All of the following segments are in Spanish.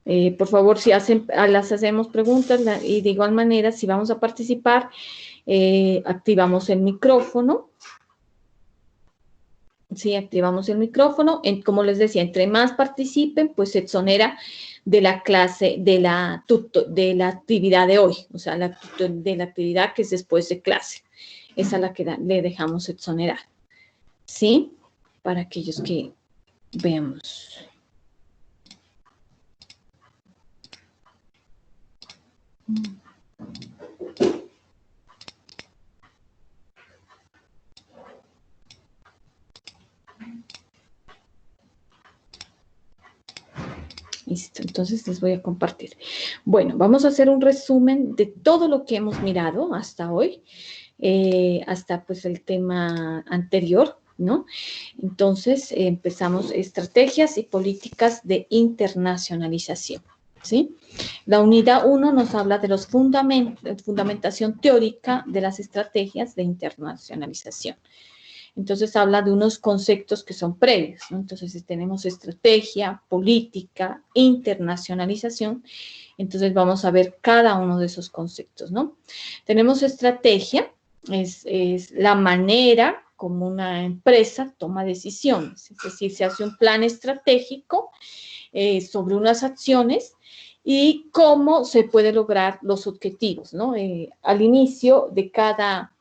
Por favor, si las hacemos preguntas y de igual manera, si vamos a participar, activamos el micrófono. Sí, activamos el micrófono. Como les decía, entre más participen, pues se exonera de la clase, de la actividad de hoy, o sea, de la actividad que es después de clase. Esa es la que le dejamos exonerar. ¿Sí? Para aquellos que veamos. Listo, entonces les voy a compartir. Bueno, vamos a hacer un resumen de todo lo que hemos mirado hasta hoy, hasta pues el tema anterior, ¿no? Entonces, empezamos estrategias y políticas de internacionalización, ¿sí? La unidad 1 nos habla de los fundamentación teórica de las estrategias de internacionalización. Entonces habla de unos conceptos que son previos, ¿no? Entonces tenemos estrategia, política, internacionalización. Entonces vamos a ver cada uno de esos conceptos, ¿no? Tenemos estrategia, es la manera como una empresa toma decisiones, es decir, se hace un plan estratégico sobre unas acciones y cómo se puede lograr los objetivos, ¿no? Al inicio de cada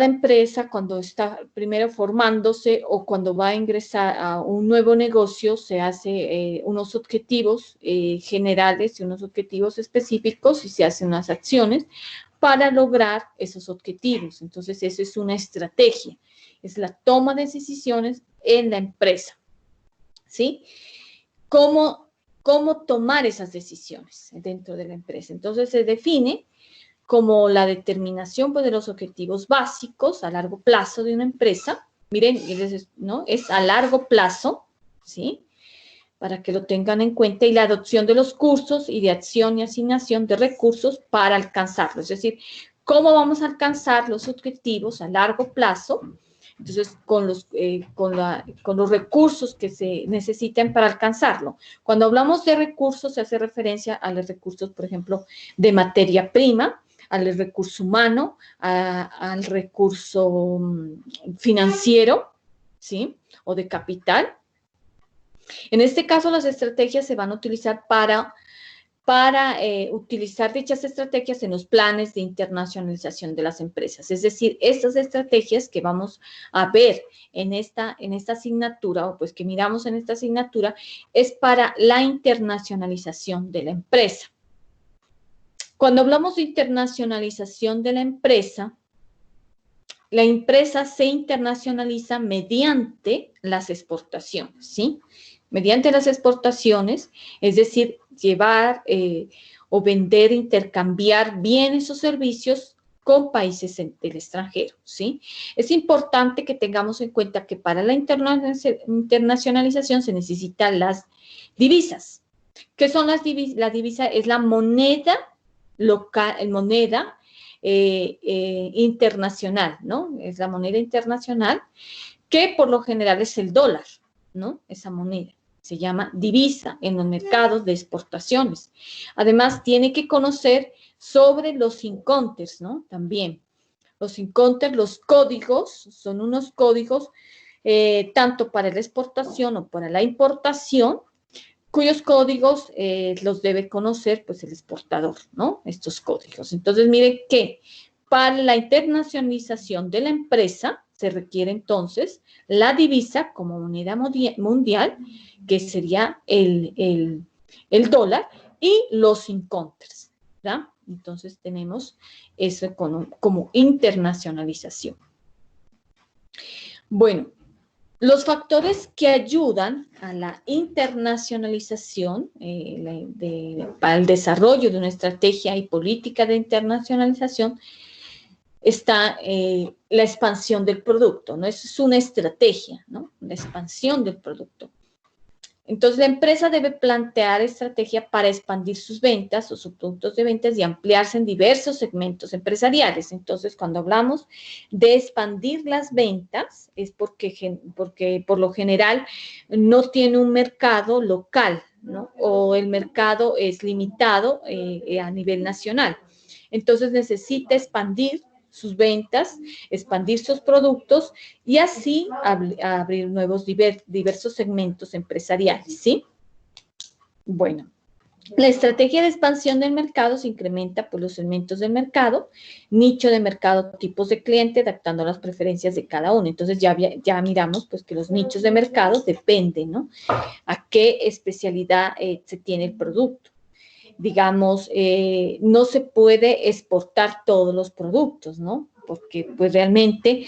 empresa, cuando está primero formándose o cuando va a ingresar a un nuevo negocio, se hace unos objetivos generales y unos objetivos específicos y se hacen unas acciones para lograr esos objetivos. Entonces, eso es una estrategia, es la toma de decisiones en la empresa, ¿sí? ¿Cómo tomar esas decisiones dentro de la empresa? Entonces, se define como la determinación pues, de los objetivos básicos a largo plazo de una empresa. Miren, ¿no? Es a largo plazo, ¿sí? Para que lo tengan en cuenta, y la adopción de los cursos y de acción y asignación de recursos para alcanzarlo. Es decir, ¿cómo vamos a alcanzar los objetivos a largo plazo? Entonces, con los recursos que se necesitan para alcanzarlo. Cuando hablamos de recursos, se hace referencia a los recursos, por ejemplo, de materia prima, al recurso humano, al recurso financiero, ¿sí? O de capital. En este caso, las estrategias se van a utilizar para utilizar dichas estrategias en los planes de internacionalización de las empresas. Es decir, estas estrategias que vamos a ver en esta asignatura, o pues que miramos en esta asignatura, es para la internacionalización de la empresa. Cuando hablamos de internacionalización de la empresa se internacionaliza mediante las exportaciones, ¿sí? Mediante las exportaciones, es decir, llevar o vender, intercambiar bienes o servicios con países del extranjero, ¿sí? Es importante que tengamos en cuenta que para la internacionalización se necesitan las divisas. ¿Qué son las divisas? La divisa es la moneda local, moneda internacional, ¿no? Es la moneda internacional que por lo general es el dólar, ¿no? Esa moneda se llama divisa en los mercados de exportaciones. Además, tiene que conocer sobre los inconters, ¿no? También. Los inconters, los códigos, son unos códigos tanto para la exportación o para la importación, cuyos códigos los debe conocer pues el exportador, ¿no? Estos códigos. Entonces, mire que para la internacionalización de la empresa se requiere entonces la divisa como moneda mundial, que sería el dólar, y los inconters, ¿verdad? Entonces tenemos eso como internacionalización. Bueno, los factores que ayudan a la internacionalización, para el desarrollo de una estrategia y política de internacionalización, está la expansión del producto, ¿no? Eso es una estrategia, ¿no? La expansión del producto. Entonces, la empresa debe plantear estrategia para expandir sus ventas o sus puntos de ventas y ampliarse en diversos segmentos empresariales. Entonces, cuando hablamos de expandir las ventas, es porque por lo general no tiene un mercado local, ¿no? O el mercado es limitado a nivel nacional. Entonces necesita expandir sus ventas, expandir sus productos y así abrir nuevos diversos segmentos empresariales, ¿sí? Bueno, la estrategia de expansión del mercado se incrementa por los segmentos del mercado, nicho de mercado, tipos de cliente, adaptando a las preferencias de cada uno. Entonces ya miramos pues que los nichos de mercado dependen, ¿no? A qué especialidad se tiene el producto. Digamos, no se puede exportar todos los productos, ¿no? Porque pues realmente,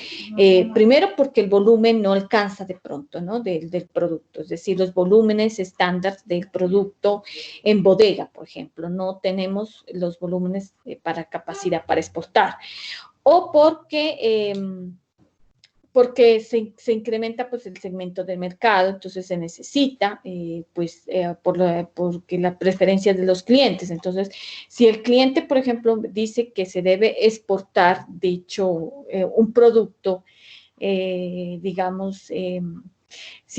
primero porque el volumen no alcanza de pronto, ¿no? Del producto, es decir, los volúmenes estándar del producto en bodega, por ejemplo, no tenemos los volúmenes para capacidad para exportar. O porque se incrementa pues el segmento del mercado, entonces se necesita porque la preferencia de los clientes. Entonces, si el cliente, por ejemplo, dice que se debe exportar, dicho, un producto, si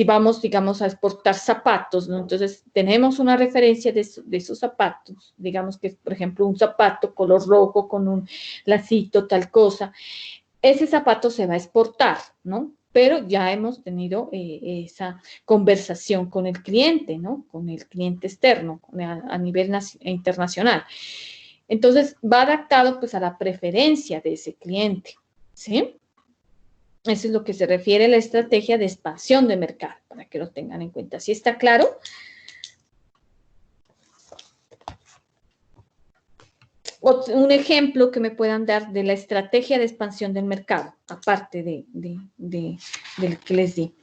vamos, digamos, a exportar zapatos, ¿no? Entonces, tenemos una referencia de esos zapatos, digamos que es, por ejemplo, un zapato color rojo con un lacito, tal cosa. Ese zapato se va a exportar, ¿no? Pero ya hemos tenido esa conversación con el cliente, ¿no? Con el cliente externo a nivel internacional. Entonces, va adaptado pues a la preferencia de ese cliente, ¿sí? Eso es lo que se refiere a la estrategia de expansión de mercado, para que lo tengan en cuenta. ¿Sí está claro? Un ejemplo que me puedan dar de la estrategia de expansión del mercado, aparte del que les di.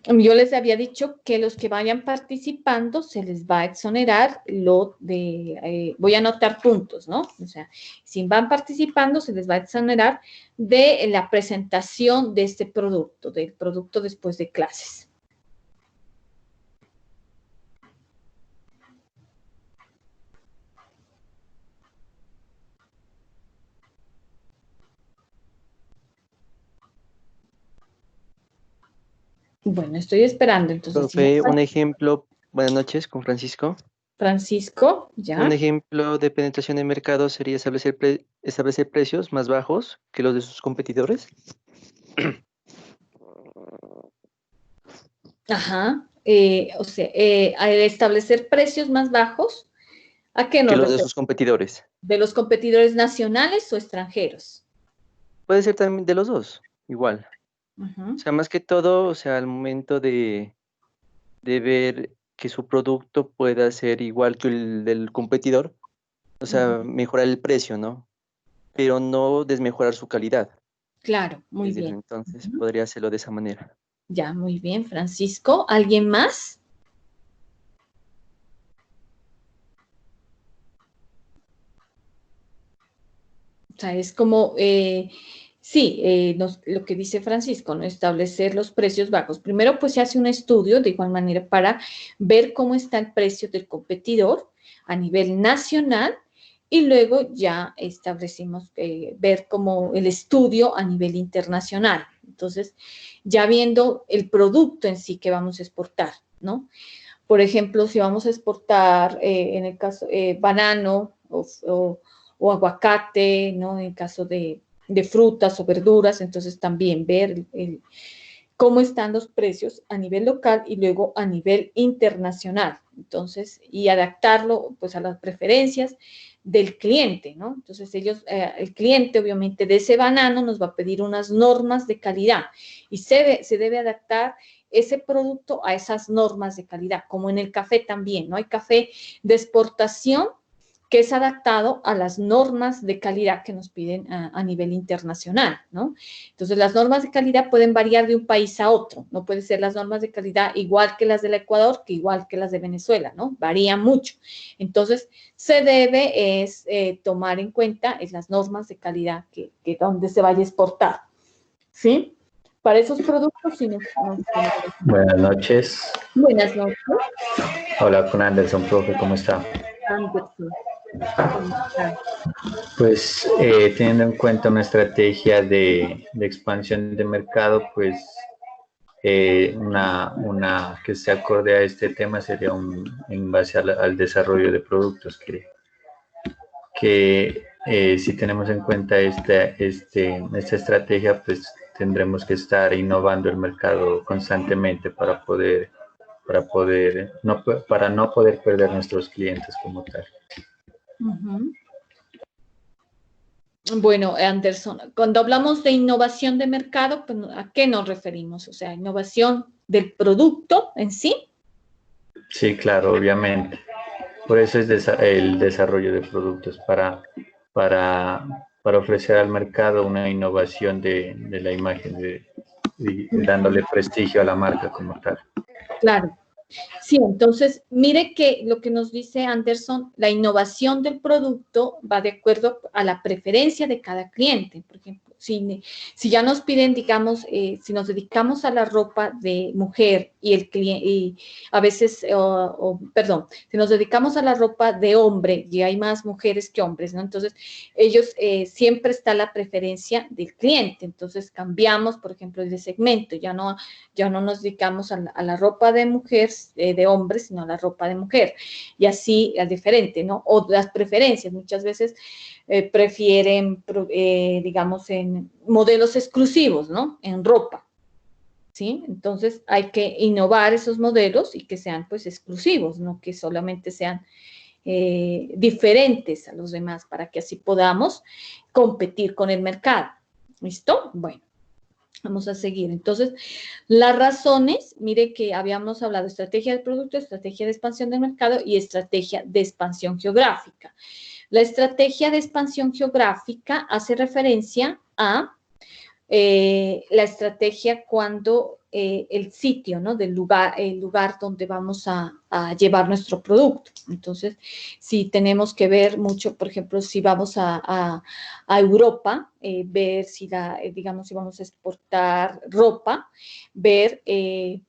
Yo les había dicho que los que vayan participando se les va a exonerar voy a anotar puntos, ¿no? O sea, si van participando se les va a exonerar de la presentación de este producto, del producto después de clases. Bueno, estoy esperando, entonces. Profe, un ejemplo, buenas noches, con Francisco. Francisco, ya. Un ejemplo de penetración de mercado sería establecer precios más bajos que los de sus competidores. Ajá. O sea, al establecer precios más bajos, ¿a qué Que nos los de referimos? sus competidores. ¿De los competidores nacionales o extranjeros? Puede ser también de los dos, igual. Ajá. O sea, más que todo, o sea, al momento de ver que su producto pueda ser igual que el del competidor, o sea, mejorar el precio, ¿no? Pero no desmejorar su calidad. Claro, muy Es decir, bien. entonces Ujú. podría hacerlo de esa manera. Ya, muy bien, Francisco. ¿Alguien más? O sea, es como, sí, lo que dice Francisco, ¿no? Establecer los precios bajos. Primero, pues se hace un estudio de igual manera para ver cómo está el precio del competidor a nivel nacional y luego ya establecimos ver como el estudio a nivel internacional. Entonces, ya viendo el producto en sí que vamos a exportar, ¿no? Por ejemplo, si vamos a exportar, en el caso, banano o aguacate, ¿no? En el caso de frutas o verduras, entonces también ver cómo están los precios a nivel local y luego a nivel internacional. Entonces, y adaptarlo pues a las preferencias del cliente, ¿no? Entonces el cliente obviamente de ese banano nos va a pedir unas normas de calidad y se debe adaptar ese producto a esas normas de calidad, como en el café también, ¿no? Hay café de exportación que es adaptado a las normas de calidad que nos piden a nivel internacional, ¿no? Entonces, las normas de calidad pueden variar de un país a otro, no pueden ser las normas de calidad igual que las del Ecuador, que igual que las de Venezuela, ¿no? Varían mucho. Entonces, se debe tomar en cuenta las normas de calidad que donde se vaya a exportar, ¿sí? Para esos productos, sí. Buenas noches. Buenas noches, Hola con Anderson, profe, ¿cómo está? Anderson. Claro. Pues teniendo en cuenta una estrategia de expansión de mercado, pues una que se acorde a este tema sería en base al desarrollo de productos, que si tenemos en cuenta esta estrategia, pues tendremos que estar innovando el mercado constantemente para no poder perder nuestros clientes como tal. Uh-huh. Bueno, Anderson, cuando hablamos de innovación de mercado, pues, ¿a qué nos referimos? O sea, innovación del producto en sí. Sí, claro, obviamente. Por eso es el desarrollo de productos para, para ofrecer al mercado una innovación de la imagen, dándole prestigio a la marca como tal. Claro. Sí, entonces, mire que lo que nos dice Anderson, la innovación del producto va de acuerdo a la preferencia de cada cliente. Por ejemplo, si ya nos piden, digamos, si nos dedicamos a la ropa de mujer y el cliente, y a veces, perdón, si nos dedicamos a la ropa de hombre y hay más mujeres que hombres, ¿no? Entonces, ellos siempre está la preferencia del cliente. Entonces, cambiamos, por ejemplo, de segmento, ya no nos dedicamos a la ropa de mujer, de hombre, sino a la ropa de mujer. Y así es diferente, ¿no? O las preferencias, muchas veces prefieren, digamos, en modelos exclusivos, ¿no? En ropa, ¿sí? Entonces hay que innovar esos modelos y que sean, pues, exclusivos, no que solamente sean diferentes a los demás para que así podamos competir con el mercado. ¿Listo? Bueno. Vamos a seguir. Entonces, las razones, mire que habíamos hablado de estrategia de producto, estrategia de expansión del mercado y estrategia de expansión geográfica. La estrategia de expansión geográfica hace referencia a la estrategia cuando el sitio, ¿no? El lugar donde vamos a llevar nuestro producto. Entonces, si tenemos que ver mucho, por ejemplo, si vamos a Europa, ver si digamos, si vamos a exportar ropa, ver el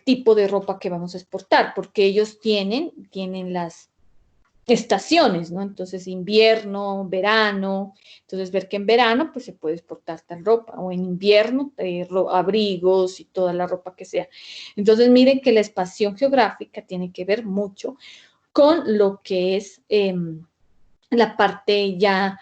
tipo de ropa que vamos a exportar, porque ellos tienen las estaciones, ¿no? Entonces, invierno, verano, entonces ver que en verano, pues se puede exportar tal ropa, o en invierno, abrigos y toda la ropa que sea. Entonces, miren que la expansión geográfica tiene que ver mucho con lo que es la parte ya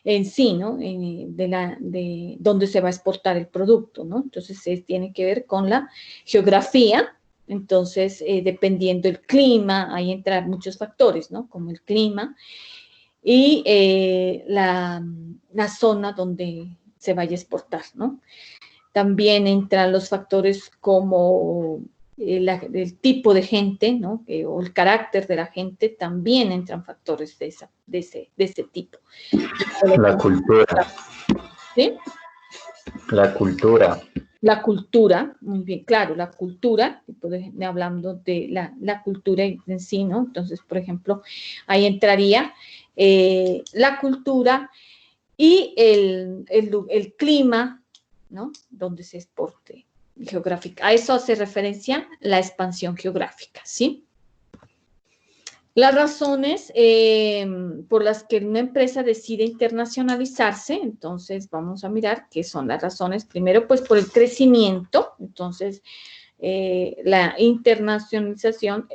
en sí, ¿no? De dónde se va a exportar el producto, ¿no? Entonces, tiene que ver con la geografía. Entonces, dependiendo del clima, ahí entran muchos factores, ¿no? Como el clima y la zona donde se vaya a exportar, ¿no? También entran los factores como el tipo de gente, ¿no? O el carácter de la gente, también entran factores de ese tipo. La cultura. ¿Sí? La cultura. La cultura, muy bien, claro, la cultura, hablando de la cultura en sí, ¿no? Entonces, por ejemplo, ahí entraría la cultura y el clima, ¿no? Donde se exporte geográfica. A eso hace referencia la expansión geográfica, ¿sí? Las razones por las que una empresa decide internacionalizarse, entonces vamos a mirar qué son las razones. Primero, pues por el crecimiento, entonces la internacionalización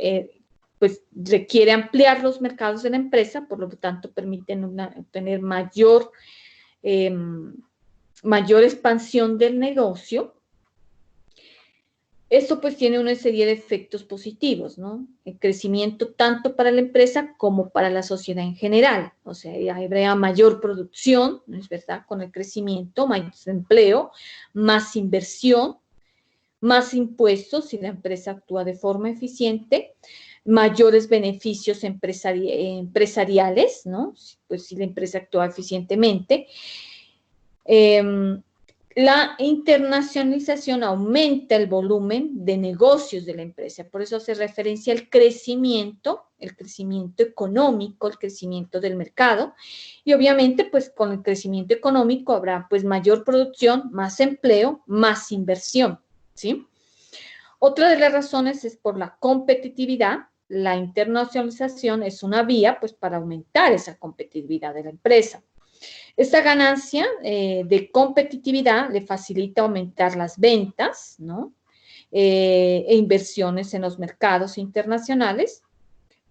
pues requiere ampliar los mercados de la empresa, por lo tanto permiten tener mayor expansión del negocio. Esto pues tiene una serie de efectos positivos, ¿no? El crecimiento tanto para la empresa como para la sociedad en general. O sea, habría mayor producción, ¿no es verdad? Con el crecimiento, más empleo, más inversión, más impuestos si la empresa actúa de forma eficiente, mayores beneficios empresariales, ¿no? Pues si la empresa actúa eficientemente. La internacionalización aumenta el volumen de negocios de la empresa, por eso hace referencia al crecimiento económico, el crecimiento del mercado, y obviamente pues con el crecimiento económico habrá pues mayor producción, más empleo, más inversión, ¿sí? Otra de las razones es por la competitividad, la internacionalización es una vía pues para aumentar esa competitividad de la empresa. Esta ganancia de competitividad le facilita aumentar las ventas, ¿no? E inversiones en los mercados internacionales,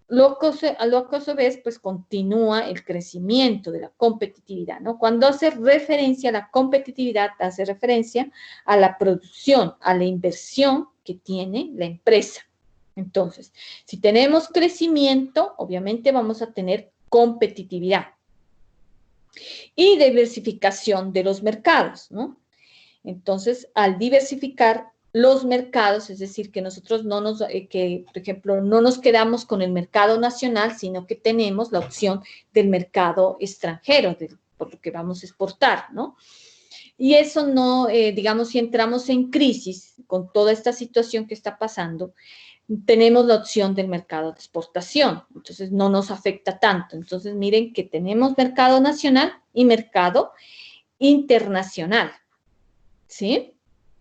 lo que a su vez pues continúa el crecimiento de la competitividad, ¿no? Cuando hace referencia a la competitividad, hace referencia a la producción, a la inversión que tiene la empresa. Entonces, si tenemos crecimiento, obviamente vamos a tener competitividad y diversificación de los mercados, ¿no? Entonces, al diversificar los mercados, es decir, que nosotros no nos, que por ejemplo, no nos quedamos con el mercado nacional, sino que tenemos la opción del mercado extranjero, por lo que vamos a exportar, ¿no? Y eso no, digamos, si entramos en crisis con toda esta situación que está pasando, tenemos la opción del mercado de exportación, entonces no nos afecta tanto. Entonces miren que tenemos mercado nacional y mercado internacional, ¿sí?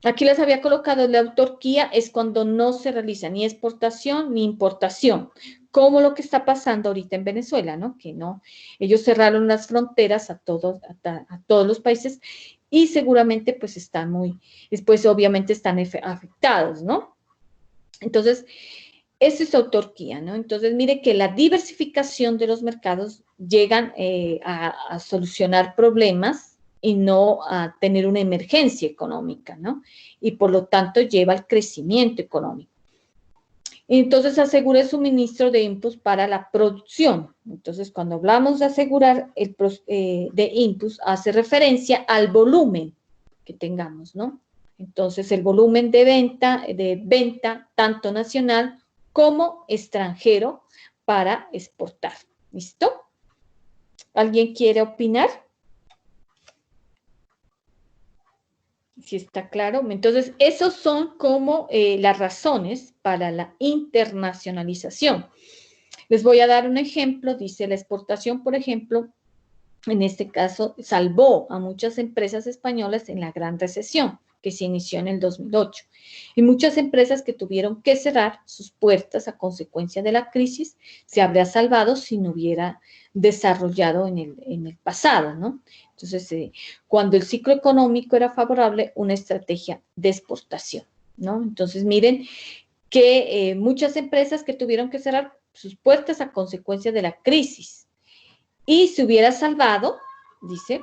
Aquí les había colocado la autarquía, es cuando no se realiza ni exportación ni importación, como lo que está pasando ahorita en Venezuela, ¿no? Que no, ellos cerraron las fronteras a todos los países y seguramente pues están después obviamente están afectados, ¿no? Entonces, eso es autarquía, ¿no? Entonces, mire que la diversificación de los mercados llegan a solucionar problemas y no a tener una emergencia económica, ¿no? Y por lo tanto lleva al crecimiento económico. Entonces, asegura el suministro de inputs para la producción. Entonces, cuando hablamos de asegurar de inputs, hace referencia al volumen que tengamos, ¿no? Entonces, el volumen de venta tanto nacional como extranjero para exportar. ¿Listo? ¿Alguien quiere opinar? Si está claro. Entonces, esos son como las razones para la internacionalización. Les voy a dar un ejemplo. Dice, la exportación, por ejemplo, en este caso, salvó a muchas empresas españolas en la Gran Recesión, que se inició en el 2008. Y muchas empresas que tuvieron que cerrar sus puertas a consecuencia de la crisis se habría salvado si no hubiera desarrollado en el pasado, ¿no? Entonces, cuando el ciclo económico era favorable, una estrategia de exportación, ¿no? Entonces, miren que muchas empresas que tuvieron que cerrar sus puertas a consecuencia de la crisis y se hubiera salvado, dice,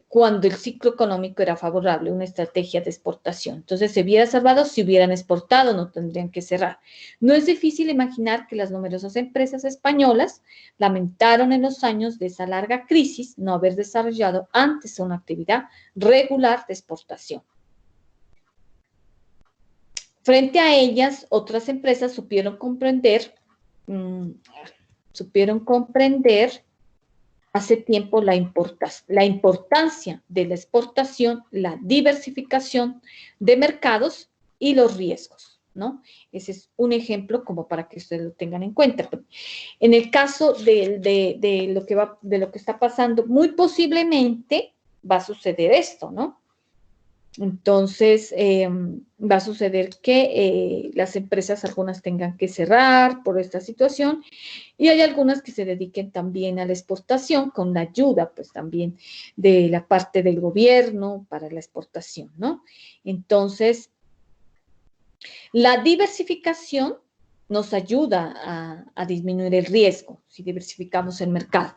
cuando el ciclo económico era favorable, una estrategia de exportación. Entonces, se hubiera salvado si hubieran exportado, no tendrían que cerrar. No es difícil imaginar que las numerosas empresas españolas lamentaron en los años de esa larga crisis no haber desarrollado antes una actividad regular de exportación. Frente a ellas, otras empresas supieron comprender hace tiempo la importancia de la exportación, la diversificación de mercados y los riesgos, ¿no? Ese es un ejemplo como para que ustedes lo tengan en cuenta. En el caso de lo que está pasando, muy posiblemente va a suceder esto, ¿no? Entonces, va a suceder que las empresas, algunas tengan que cerrar por esta situación y hay algunas que se dediquen también a la exportación con la ayuda, pues también de la parte del gobierno para la exportación, ¿no? Entonces, la diversificación nos ayuda a disminuir el riesgo si diversificamos el mercado.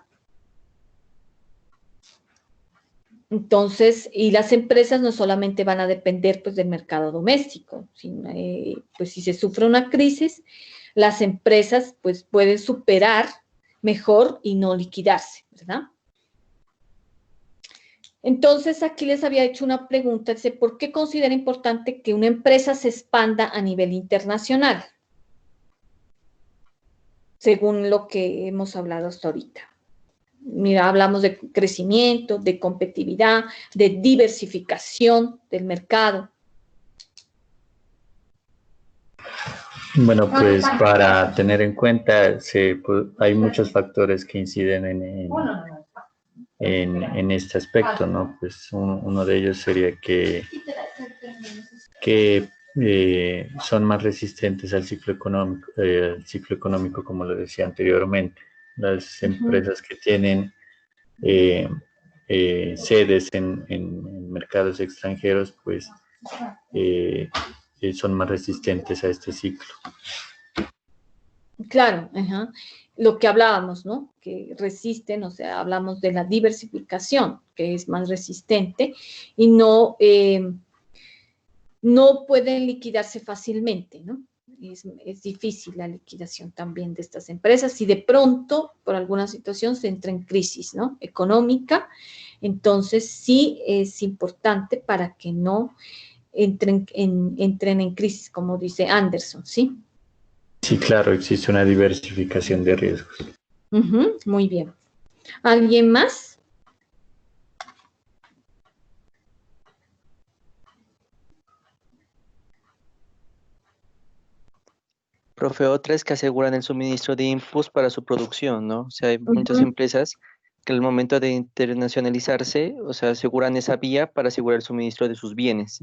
Entonces, y las empresas no solamente van a depender pues del mercado doméstico, sino, pues si se sufre una crisis, las empresas pues pueden superar mejor y no liquidarse, ¿verdad? Entonces, aquí les había hecho una pregunta, dice, ¿por qué considera importante que una empresa se expanda a nivel internacional? Según lo que hemos hablado hasta ahorita. Mira, hablamos de crecimiento, de competitividad, de diversificación del mercado. Bueno, pues para tener en cuenta, hay muchos factores que inciden en este aspecto, ¿no? Pues uno de ellos sería que son más resistentes al ciclo económico, como lo decía anteriormente. Las empresas que tienen sedes en mercados extranjeros, pues son más resistentes a este ciclo. Claro, ajá. Lo que hablábamos, ¿no? Que resisten, o sea, hablamos de la diversificación, que es más resistente y no pueden liquidarse fácilmente, ¿no? Es difícil la liquidación también de estas empresas. Si de pronto, por alguna situación, se entra en crisis, ¿no? Económica, entonces sí es importante para que no entren en crisis, como dice Anderson, ¿sí? Sí, claro, existe una diversificación de riesgos. Muy bien. ¿Alguien más? Profe, otra es que aseguran el suministro de inputs para su producción, ¿no? O sea, hay muchas empresas que al momento de internacionalizarse, o sea, aseguran esa vía para asegurar el suministro de sus bienes.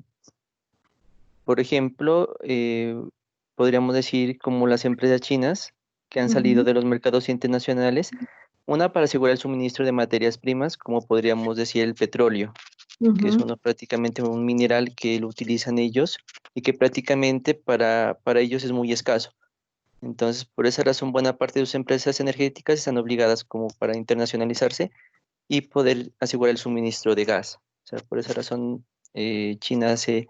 Por ejemplo, podríamos decir como las empresas chinas que han salido de los mercados internacionales, una para asegurar el suministro de materias primas, como podríamos decir el petróleo, que es uno prácticamente un mineral que lo utilizan ellos y que prácticamente para ellos es muy escaso. Entonces, por esa razón, buena parte de sus empresas energéticas están obligadas como para internacionalizarse y poder asegurar el suministro de gas. O sea, por esa razón, China hace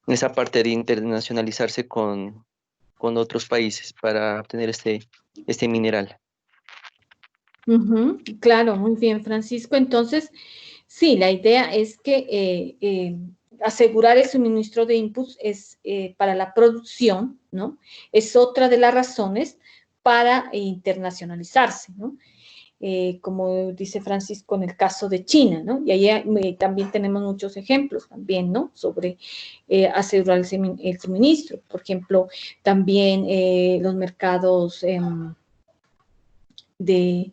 esa parte de internacionalizarse con otros países para obtener este mineral. Claro, muy bien, Francisco. Entonces, sí, la idea es que asegurar el suministro de inputs es para la producción, ¿no? Es otra de las razones para internacionalizarse, ¿no? Como dice Francisco en el caso de China, ¿no? Y ahí también tenemos muchos ejemplos también, ¿no? Sobre asegurar el suministro. Por ejemplo, también los mercados de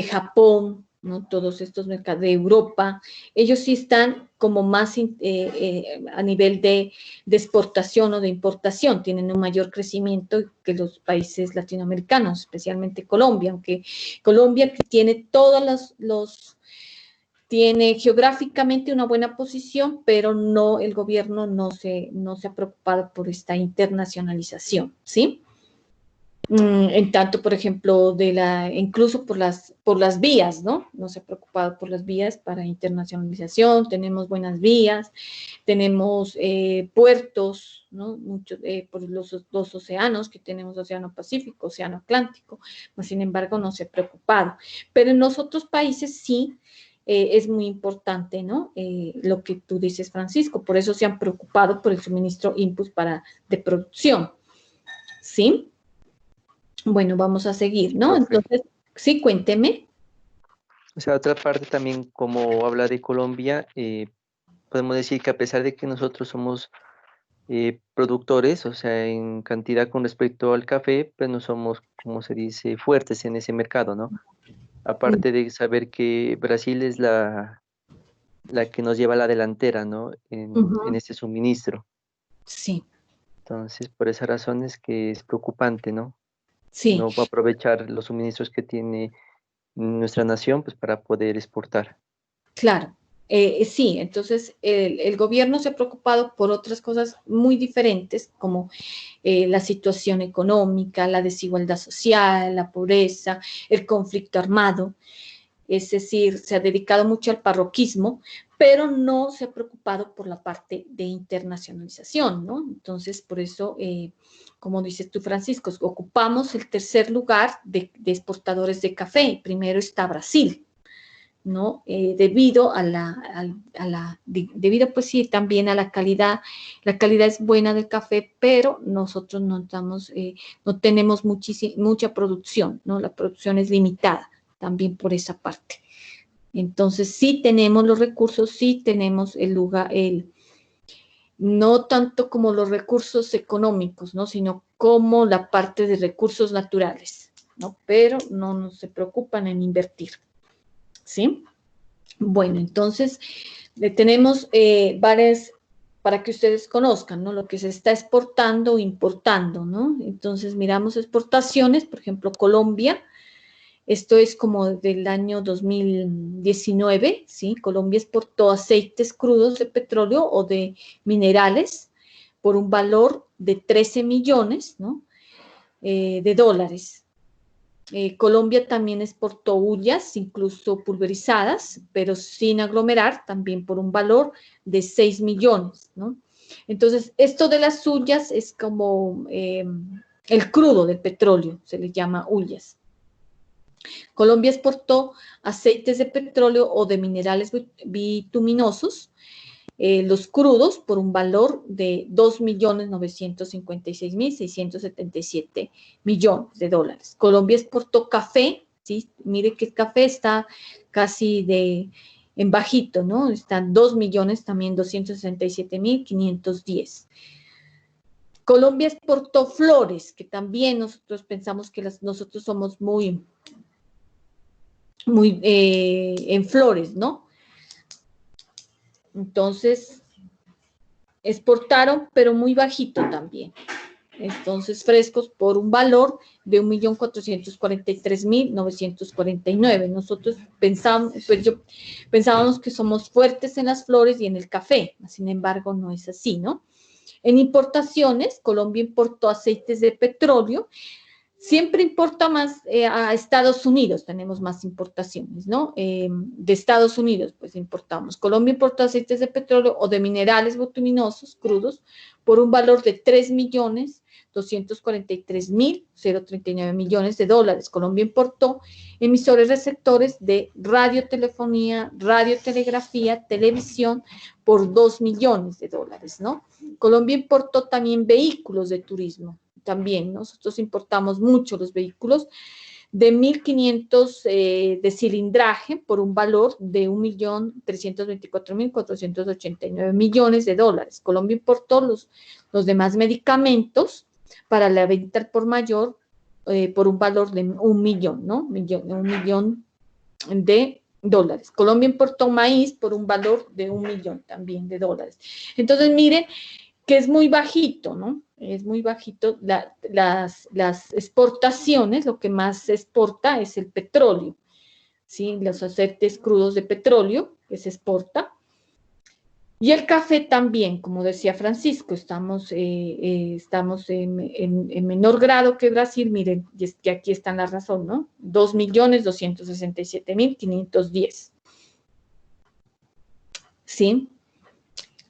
Japón, ¿no? Todos estos mercados de Europa, ellos sí están como más a nivel de exportación o de importación, tienen un mayor crecimiento que los países latinoamericanos, especialmente Colombia, aunque Colombia tiene tiene geográficamente una buena posición, pero no, el gobierno no se ha preocupado por esta internacionalización, ¿sí? En tanto, por ejemplo, incluso por las vías, ¿no? No se ha preocupado por las vías para internacionalización, tenemos buenas vías, tenemos puertos, ¿no? Muchos, por los dos océanos que tenemos, Océano Pacífico, Océano Atlántico, mas sin embargo no se ha preocupado. Pero en los otros países sí es muy importante, ¿no? Lo que tú dices, Francisco, por eso se han preocupado por el suministro inputs de producción, ¿sí? Bueno, vamos a seguir, ¿no? Profe. Entonces, sí, cuénteme. O sea, otra parte también, como habla de Colombia, podemos decir que a pesar de que nosotros somos productores, o sea, en cantidad con respecto al café, pues no somos, como se dice, fuertes en ese mercado, ¿no? Aparte de saber que Brasil es la que nos lleva a la delantera, ¿no? En este suministro. Sí, Entonces, por esa razón es que es preocupante, ¿no? sí, No va a aprovechar los suministros que tiene nuestra nación, pues para poder exportar. claro. Sí, entonces el gobierno se ha preocupado por otras cosas muy diferentes, como la situación económica, la desigualdad social, la pobreza, el conflicto armado. Es decir, se ha dedicado mucho al parroquismo, pero no se ha preocupado por la parte de internacionalización, ¿no? Entonces, por eso, como dices tú, Francisco, ocupamos el tercer lugar de exportadores de café. Primero está Brasil, ¿no? Debido debido pues sí, también a la calidad es buena del café, pero nosotros no tenemos mucha producción, ¿no? La producción es limitada también por esa parte. Entonces, sí tenemos los recursos, sí tenemos el lugar, no tanto como los recursos económicos, ¿no? Sino como la parte de recursos naturales, ¿no? Pero no se preocupan en invertir, ¿sí? Bueno, entonces tenemos varias para que ustedes conozcan, ¿no? Lo que se está exportando o importando, ¿no? Entonces, miramos exportaciones, por ejemplo, Colombia. Esto es como del año 2019, ¿sí? Colombia exportó aceites crudos de petróleo o de minerales por un valor de 13 millones, ¿no? De dólares. Colombia también exportó hullas, incluso pulverizadas, pero sin aglomerar, también por un valor de 6 millones, ¿no? Entonces, esto de las hullas es como el crudo del petróleo, se le llama hullas. Colombia exportó aceites de petróleo o de minerales bituminosos, los crudos, por un valor de 2.956.677 millones de dólares. Colombia exportó café, ¿sí? Mire que el café está casi en bajito, ¿no? Están 2 millones también 267.510. Colombia exportó flores, que también nosotros pensamos que nosotros somos muy en flores, ¿no? Entonces, exportaron, pero muy bajito también. Entonces, frescos por un valor de 1.443.949. Nosotros pensábamos que somos fuertes en las flores y en el café, sin embargo, no es así, ¿no? En importaciones, Colombia importó aceites de petróleo. Siempre importa más a Estados Unidos, tenemos más importaciones, ¿no? De Estados Unidos, pues importamos. Colombia importa aceites de petróleo o de minerales bituminosos crudos por un valor de 3.243.039 millones de dólares. Colombia importó emisores receptores de radiotelefonía, radiotelegrafía, televisión por 2 millones de dólares, ¿no? Colombia importó también vehículos de turismo. También nosotros importamos mucho los vehículos de 1.500 de cilindraje por un valor de 1.324.489 millones de dólares. Colombia importó los demás medicamentos para la venta por mayor por un valor de 1 millón, ¿no? 1 millón de dólares. Colombia importó maíz por un valor de 1 millón también de dólares. Entonces, miren que es muy bajito, ¿no? Es muy bajito. Las exportaciones, lo que más se exporta es el petróleo, ¿sí? Los aceites crudos de petróleo que se exporta. Y el café también, como decía Francisco, estamos en menor grado que Brasil. Miren, y es que aquí está la razón, ¿no? 2.267.510. ¿Sí?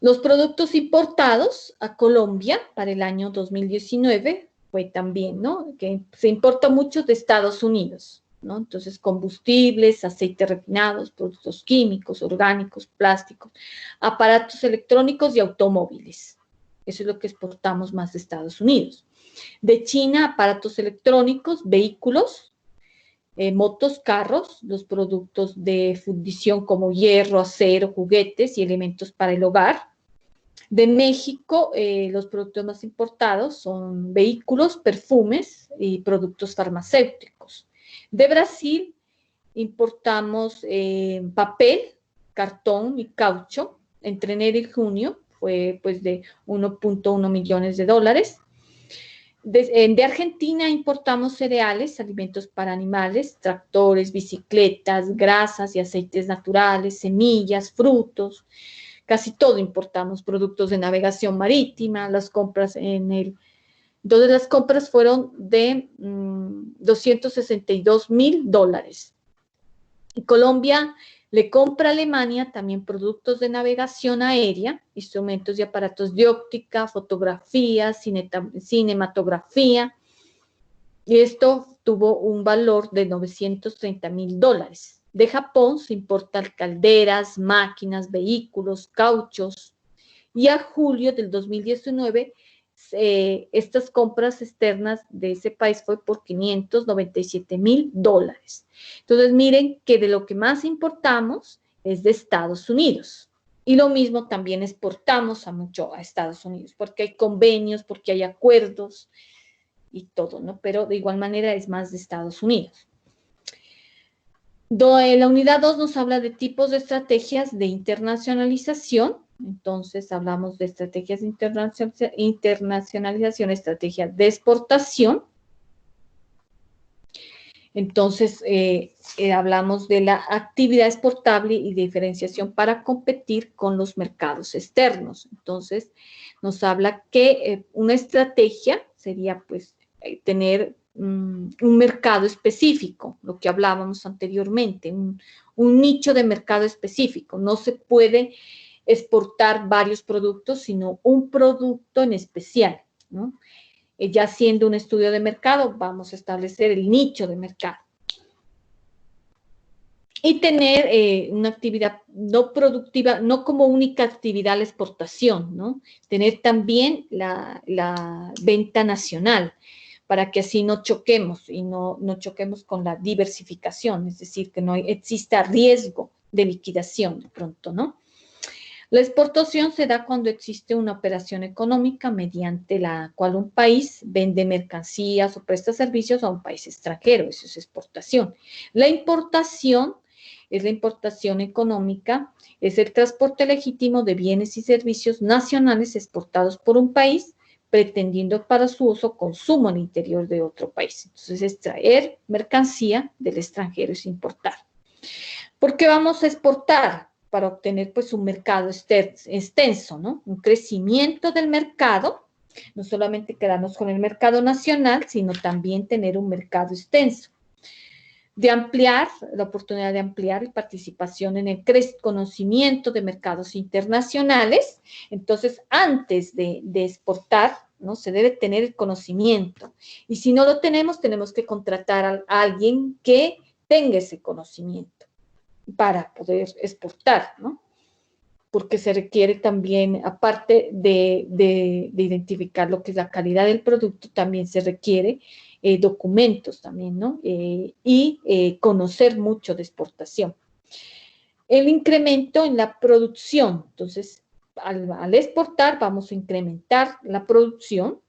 Los productos importados a Colombia para el año 2019 fue también, ¿no? Que se importa mucho de Estados Unidos, ¿no? Entonces, combustibles, aceites refinados, productos químicos, orgánicos, plásticos, aparatos electrónicos y automóviles. Eso es lo que exportamos más de Estados Unidos. De China, aparatos electrónicos, vehículos, motos, carros, los productos de fundición como hierro, acero, juguetes y elementos para el hogar. De México, los productos más importados son vehículos, perfumes y productos farmacéuticos. De Brasil, importamos papel, cartón y caucho. Entre enero y junio fue pues de 1.1 millones de dólares. De Argentina importamos cereales, alimentos para animales, tractores, bicicletas, grasas y aceites naturales, semillas, frutos. Casi todo importamos, productos de navegación marítima, las compras entonces las compras fueron de 262.000 dólares. Y Colombia le compra a Alemania también productos de navegación aérea, instrumentos y aparatos de óptica, fotografía, cinematografía, y esto tuvo un valor de 930.000 dólares. De Japón se importan calderas, máquinas, vehículos, cauchos, y a julio del 2019 estas compras externas de ese país fue por 597.000 dólares. Entonces, miren que de lo que más importamos es de Estados Unidos. Y lo mismo también exportamos a Estados Unidos, porque hay convenios, porque hay acuerdos y todo, ¿no? Pero de igual manera es más de Estados Unidos. La unidad 2 nos habla de tipos de estrategias de internacionalización. Entonces, hablamos de estrategias de internacionalización, estrategias de exportación. Entonces, hablamos de la actividad exportable y diferenciación para competir con los mercados externos. Entonces, nos habla que una estrategia sería, pues, tener un mercado específico, lo que hablábamos anteriormente, un nicho de mercado específico. No se puede exportar varios productos, sino un producto en especial, ¿no? Ya haciendo un estudio de mercado, vamos a establecer el nicho de mercado. Y tener una actividad no productiva, no como única actividad la exportación, ¿no? Tener también la venta nacional, para que así no choquemos y no choquemos con la diversificación, es decir, que no exista riesgo de liquidación de pronto, ¿no? La exportación se da cuando existe una operación económica mediante la cual un país vende mercancías o presta servicios a un país extranjero, eso es exportación. La importación es la importación económica, es el transporte legítimo de bienes y servicios nacionales exportados por un país, pretendiendo para su uso o consumo en el interior de otro país. Entonces, es traer mercancía del extranjero, es importar. ¿Por qué vamos a exportar? Para obtener pues un mercado extenso, ¿no? Un crecimiento del mercado, no solamente quedarnos con el mercado nacional, sino también tener un mercado extenso. De ampliar, la oportunidad de ampliar la participación en el conocimiento de mercados internacionales. Entonces, antes de exportar, ¿no? Se debe tener el conocimiento. Y si no lo tenemos, tenemos que contratar a alguien que tenga ese conocimiento para poder exportar, ¿no? Porque se requiere también, aparte de identificar lo que es la calidad del producto, también se requiere documentos también, ¿no? Y conocer mucho de exportación. El incremento en la producción. Entonces, al exportar vamos a incrementar la producción.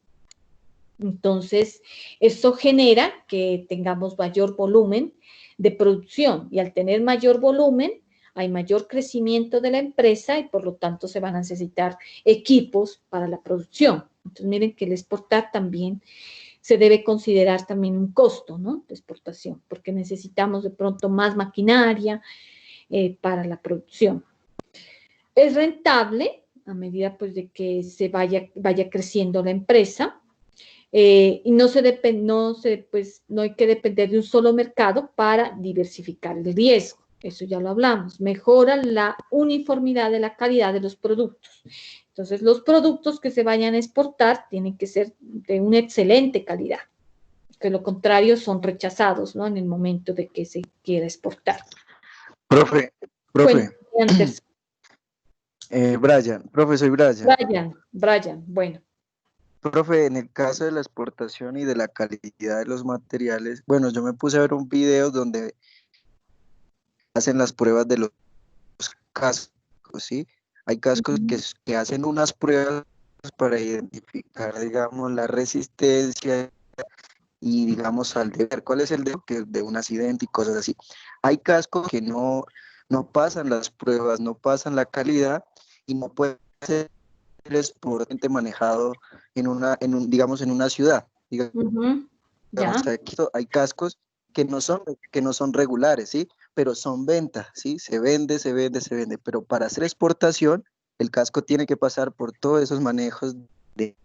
Entonces, eso genera que tengamos mayor volumen de producción y al tener mayor volumen hay mayor crecimiento de la empresa y por lo tanto se van a necesitar equipos para la producción. Entonces, miren que el exportar también se debe considerar también un costo, ¿no? De exportación, porque necesitamos de pronto más maquinaria para la producción. Es rentable a medida pues de que se vaya creciendo la empresa. Y no hay que depender de un solo mercado para diversificar el riesgo. Eso ya lo hablamos. Mejora la uniformidad de la calidad de los productos. Entonces, los productos que se vayan a exportar tienen que ser de una excelente calidad, que lo contrario son rechazados, ¿no? En el momento de que se quiera exportar. Profe. Brian, soy Brian. Brian, bueno. Profe, en el caso de la exportación y de la calidad de los materiales, bueno, yo me puse a ver un video donde hacen las pruebas de los cascos, ¿sí? Hay cascos que hacen unas pruebas para identificar, digamos, la resistencia y, digamos, al deber. ¿Cuál es el deber? Que de un accidente y cosas así. Hay cascos que no pasan las pruebas, no pasan la calidad y no pueden ser exportamente manejado digamos, en una ciudad. Digamos, aquí hay cascos que no son regulares, ¿sí? Pero son ventas, ¿sí? Se vende, pero para hacer exportación, el casco tiene que pasar por todos esos manejos de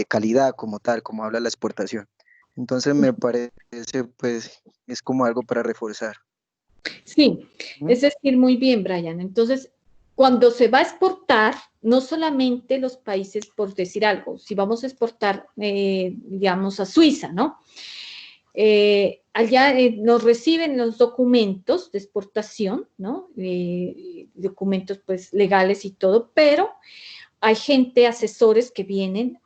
calidad como tal, como habla la exportación. Entonces me parece, pues, es como algo para reforzar. Sí, es decir, muy bien, Brian. Entonces, cuando se va a exportar, no solamente los países, por decir algo, si vamos a exportar, digamos, a Suiza, ¿no? Allá nos reciben los documentos de exportación, ¿no? Documentos, pues, legales y todo, pero hay asesores que vienen,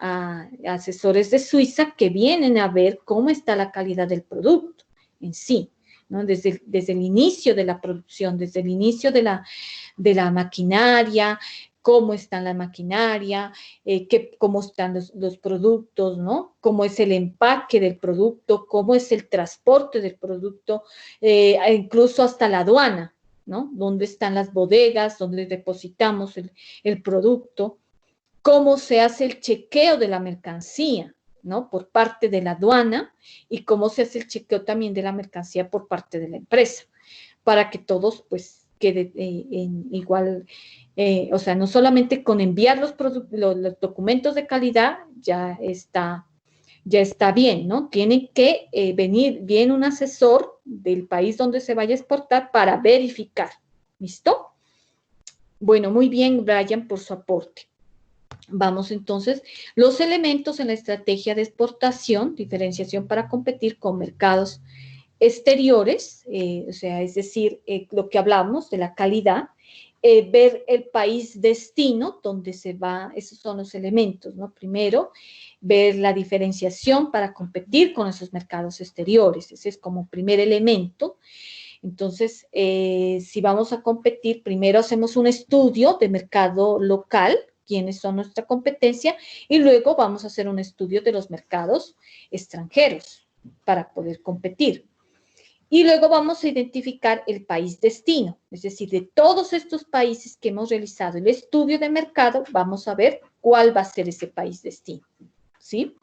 asesores de Suiza que vienen a ver cómo está la calidad del producto en sí, ¿no? Desde el inicio de la producción, desde el inicio de la maquinaria, cómo está la maquinaria, cómo están los productos, ¿no? Cómo es el empaque del producto, cómo es el transporte del producto, incluso hasta la aduana. ¿no? ¿Dónde están las bodegas? ¿Dónde depositamos el producto? ¿Cómo se hace el chequeo de la mercancía, ¿no? Por parte de la aduana, y cómo se hace el chequeo también de la mercancía por parte de la empresa, para que todos, pues, quede en igual, o sea, no solamente con enviar los documentos de calidad ya está bien, ¿no? Tiene que venir bien un asesor del país donde se vaya a exportar para verificar. ¿Listo? Bueno, muy bien, Brian, por su aporte. Vamos entonces, los elementos en la estrategia de exportación, diferenciación para competir con mercados exteriores, o sea, es decir, lo que hablamos de la calidad, ver el país destino donde se va, esos son los elementos, ¿no? Primero, ver la diferenciación para competir con esos mercados exteriores, ese es como primer elemento. Entonces, si vamos a competir, primero hacemos un estudio de mercado local, quiénes son nuestra competencia, y luego vamos a hacer un estudio de los mercados extranjeros para poder competir. Y luego vamos a identificar el país destino, es decir, de todos estos países que hemos realizado el estudio de mercado, vamos a ver cuál va a ser ese país destino, ¿sí?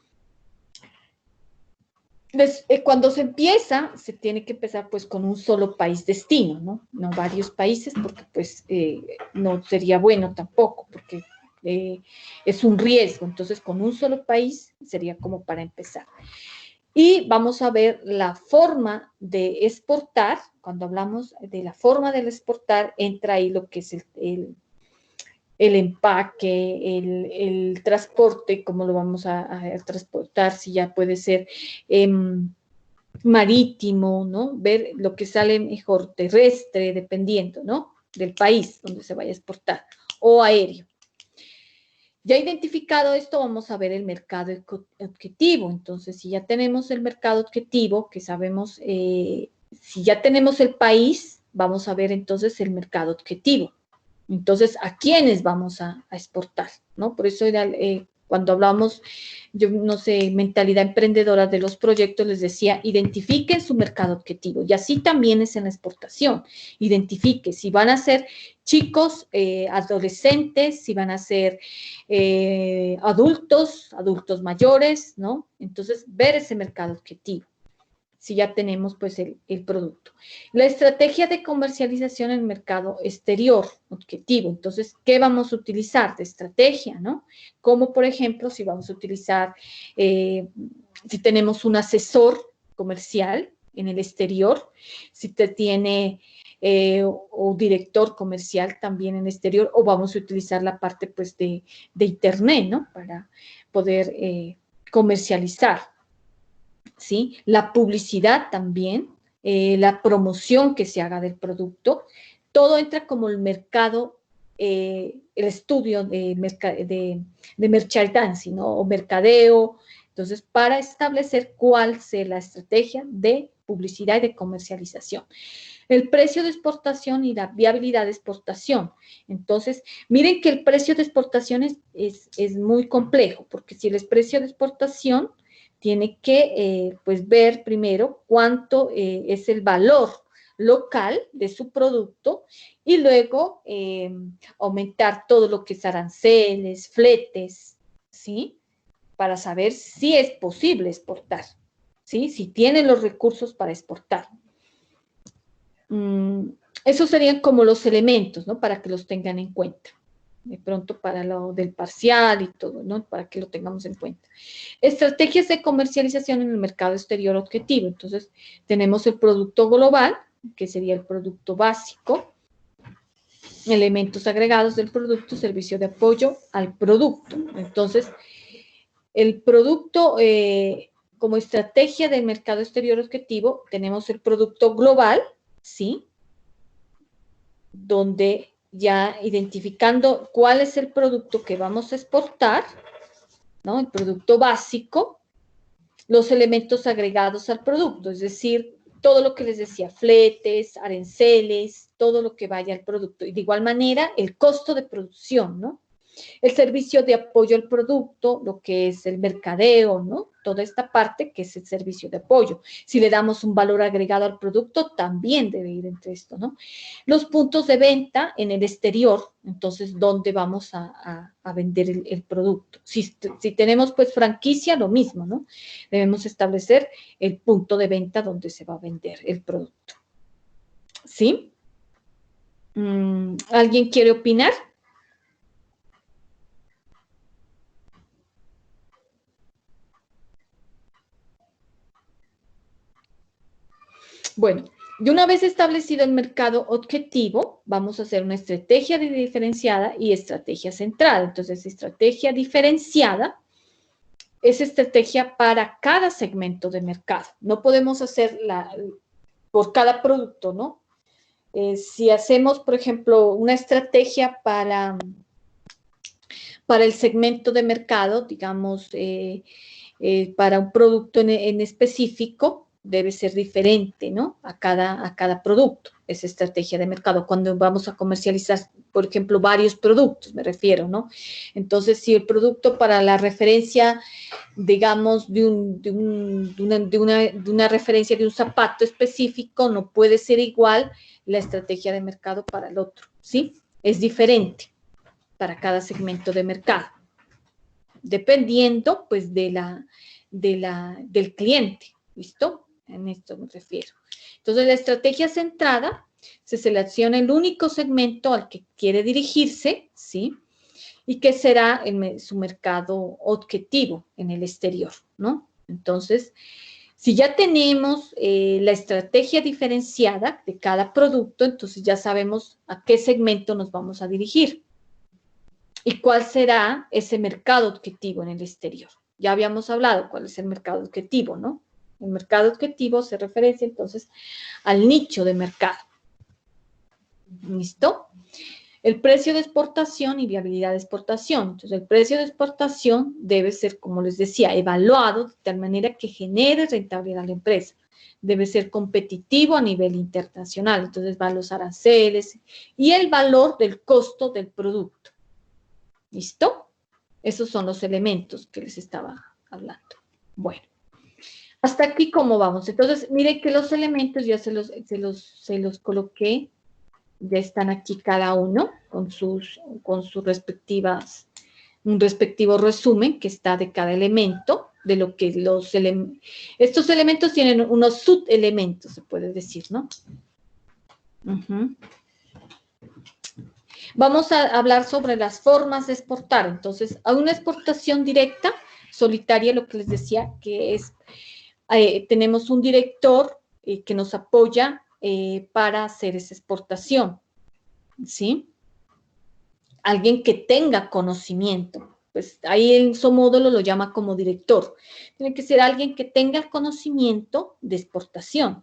Cuando se empieza, se tiene que empezar pues con un solo país destino, ¿no? No varios países, porque pues no sería bueno tampoco, porque es un riesgo. Entonces, con un solo país sería como para empezar. Y vamos a ver la forma de exportar. Cuando hablamos de la forma de exportar, entra ahí lo que es el empaque, el transporte, cómo lo vamos a transportar, si ya puede ser marítimo, ¿no? Ver lo que sale mejor, terrestre, dependiendo, ¿no? Del país donde se vaya a exportar, o aéreo. Ya identificado esto, vamos a ver el mercado objetivo. Entonces, si ya tenemos el mercado objetivo, que sabemos, si ya tenemos el país, vamos a ver entonces el mercado objetivo. Entonces, ¿a quiénes vamos a exportar? ¿No? Por eso cuando hablamos, yo no sé, mentalidad emprendedora de los proyectos, les decía, identifiquen su mercado objetivo. Y así también es en la exportación. Identifique si van a ser chicos, adolescentes, si van a ser adultos mayores, ¿no? Entonces, ver ese mercado objetivo, si ya tenemos pues el producto. La estrategia de comercialización en el mercado exterior, objetivo. Entonces, ¿qué vamos a utilizar de estrategia, no? Como, por ejemplo, si vamos a utilizar, si tenemos un asesor comercial en el exterior, si te tiene o director comercial también en el exterior, o vamos a utilizar la parte pues de internet, ¿no? Para poder comercializar, ¿sí? La publicidad también, la promoción que se haga del producto, todo entra como el mercado, el estudio de merchandising, ¿no? O mercadeo. Entonces, para establecer cuál sea la estrategia de publicidad y de comercialización. El precio de exportación y la viabilidad de exportación. Entonces, miren que el precio de exportación es muy complejo, porque si el precio de exportación tiene que pues ver primero cuánto es el valor local de su producto y luego aumentar todo lo que es aranceles, fletes, ¿sí? Para saber si es posible exportar, ¿sí? Si tiene los recursos para exportar. Esos serían como los elementos, ¿no? Para que los tengan en cuenta. De pronto para lo del parcial y todo, ¿no? Para que lo tengamos en cuenta. Estrategias de comercialización en el mercado exterior objetivo. Entonces, tenemos el producto global, que sería el producto básico, elementos agregados del producto, servicio de apoyo al producto. Entonces, el producto, como estrategia del mercado exterior objetivo, tenemos el producto global, ¿sí? Donde ya identificando cuál es el producto que vamos a exportar, ¿no? El producto básico, los elementos agregados al producto, es decir, todo lo que les decía, fletes, aranceles, todo lo que vaya al producto. Y de igual manera, el costo de producción, ¿no? El servicio de apoyo al producto, lo que es el mercadeo, ¿no? toda esta parte que es el servicio de apoyo. Si le damos un valor agregado al producto, también debe ir entre esto, ¿no? Los puntos de venta en el exterior, entonces, ¿dónde vamos a vender el producto? Si tenemos, pues, franquicia, lo mismo, ¿no? Debemos establecer el punto de venta donde se va a vender el producto. ¿Sí? ¿Alguien quiere opinar? Bueno, y una vez establecido el mercado objetivo, vamos a hacer una estrategia diferenciada y estrategia centrada. Entonces, estrategia diferenciada es estrategia para cada segmento de mercado. No podemos hacerla por cada producto, ¿no? Si hacemos, por ejemplo, una estrategia para el segmento de mercado, digamos, para un producto en específico, debe ser diferente, ¿no? A cada producto, esa estrategia de mercado. Cuando vamos a comercializar, por ejemplo, varios productos, me refiero, ¿no? Entonces, si el producto para la referencia, digamos, de una referencia de un zapato específico, no puede ser igual la estrategia de mercado para el otro, ¿sí? Es diferente para cada segmento de mercado, dependiendo, pues, del cliente, ¿listo? En esto me refiero. Entonces, la estrategia centrada, se selecciona el único segmento al que quiere dirigirse, ¿sí? Y que será su mercado objetivo en el exterior, ¿no? Entonces, si ya tenemos la estrategia diferenciada de cada producto, entonces ya sabemos a qué segmento nos vamos a dirigir y cuál será ese mercado objetivo en el exterior. Ya habíamos hablado cuál es el mercado objetivo, ¿no? El mercado objetivo se referencia entonces al nicho de mercado. ¿Listo? El precio de exportación y viabilidad de exportación. Entonces, el precio de exportación debe ser, como les decía, evaluado de tal manera que genere rentabilidad a la empresa. Debe ser competitivo a nivel internacional. Entonces, van los aranceles y el valor del costo del producto. ¿Listo? Esos son los elementos que les estaba hablando. Bueno. Hasta aquí, ¿cómo vamos? Entonces, miren que los elementos ya se los coloqué, ya están aquí cada uno con sus respectivas, un respectivo resumen que está de cada elemento, de lo que estos elementos tienen unos subelementos, se puede decir, ¿no? Vamos a hablar sobre las formas de exportar. Entonces, a una exportación directa, solitaria, lo que les decía, que es tenemos un director que nos apoya para hacer esa exportación, ¿sí? Alguien que tenga conocimiento, pues ahí en su módulo lo llama como director. Tiene que ser alguien que tenga el conocimiento de exportación.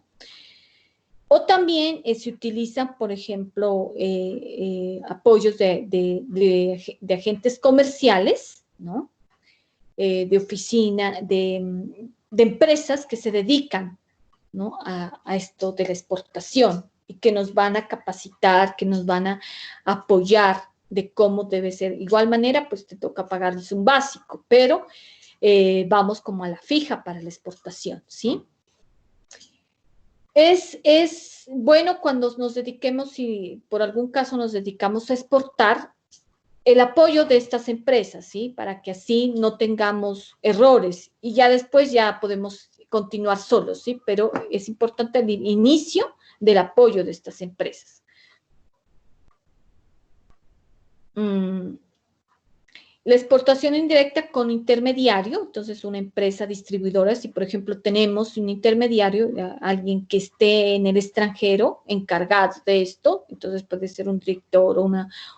O también se utilizan, por ejemplo, apoyos de agentes comerciales, ¿no? De oficina, de empresas que se dedican, ¿no? a esto de la exportación y que nos van a capacitar, que nos van a apoyar de cómo debe ser. Igual manera, pues te toca pagarles un básico, pero vamos como a la fija para la exportación, ¿sí? Es bueno cuando nos dediquemos, si por algún caso nos dedicamos a exportar, el apoyo de estas empresas, ¿sí? Para que así no tengamos errores y ya después ya podemos continuar solos, ¿sí? Pero es importante el inicio del apoyo de estas empresas. La exportación indirecta con intermediario, entonces una empresa distribuidora, si por ejemplo tenemos un intermediario, alguien que esté en el extranjero encargado de esto, entonces puede ser un director o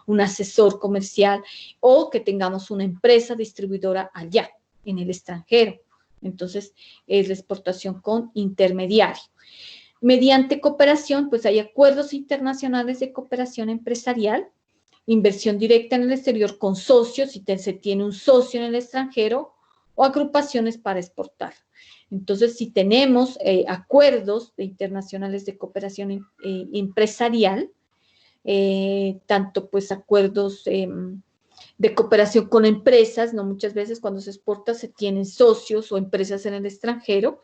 un asesor comercial, o que tengamos una empresa distribuidora allá, en el extranjero. Entonces es la exportación con intermediario. Mediante cooperación, pues hay acuerdos internacionales de cooperación empresarial, inversión directa en el exterior con socios, si se tiene un socio en el extranjero, o agrupaciones para exportar. Entonces, si tenemos acuerdos internacionales de cooperación empresarial, tanto pues acuerdos de cooperación con empresas, ¿no? Muchas veces cuando se exporta se tienen socios o empresas en el extranjero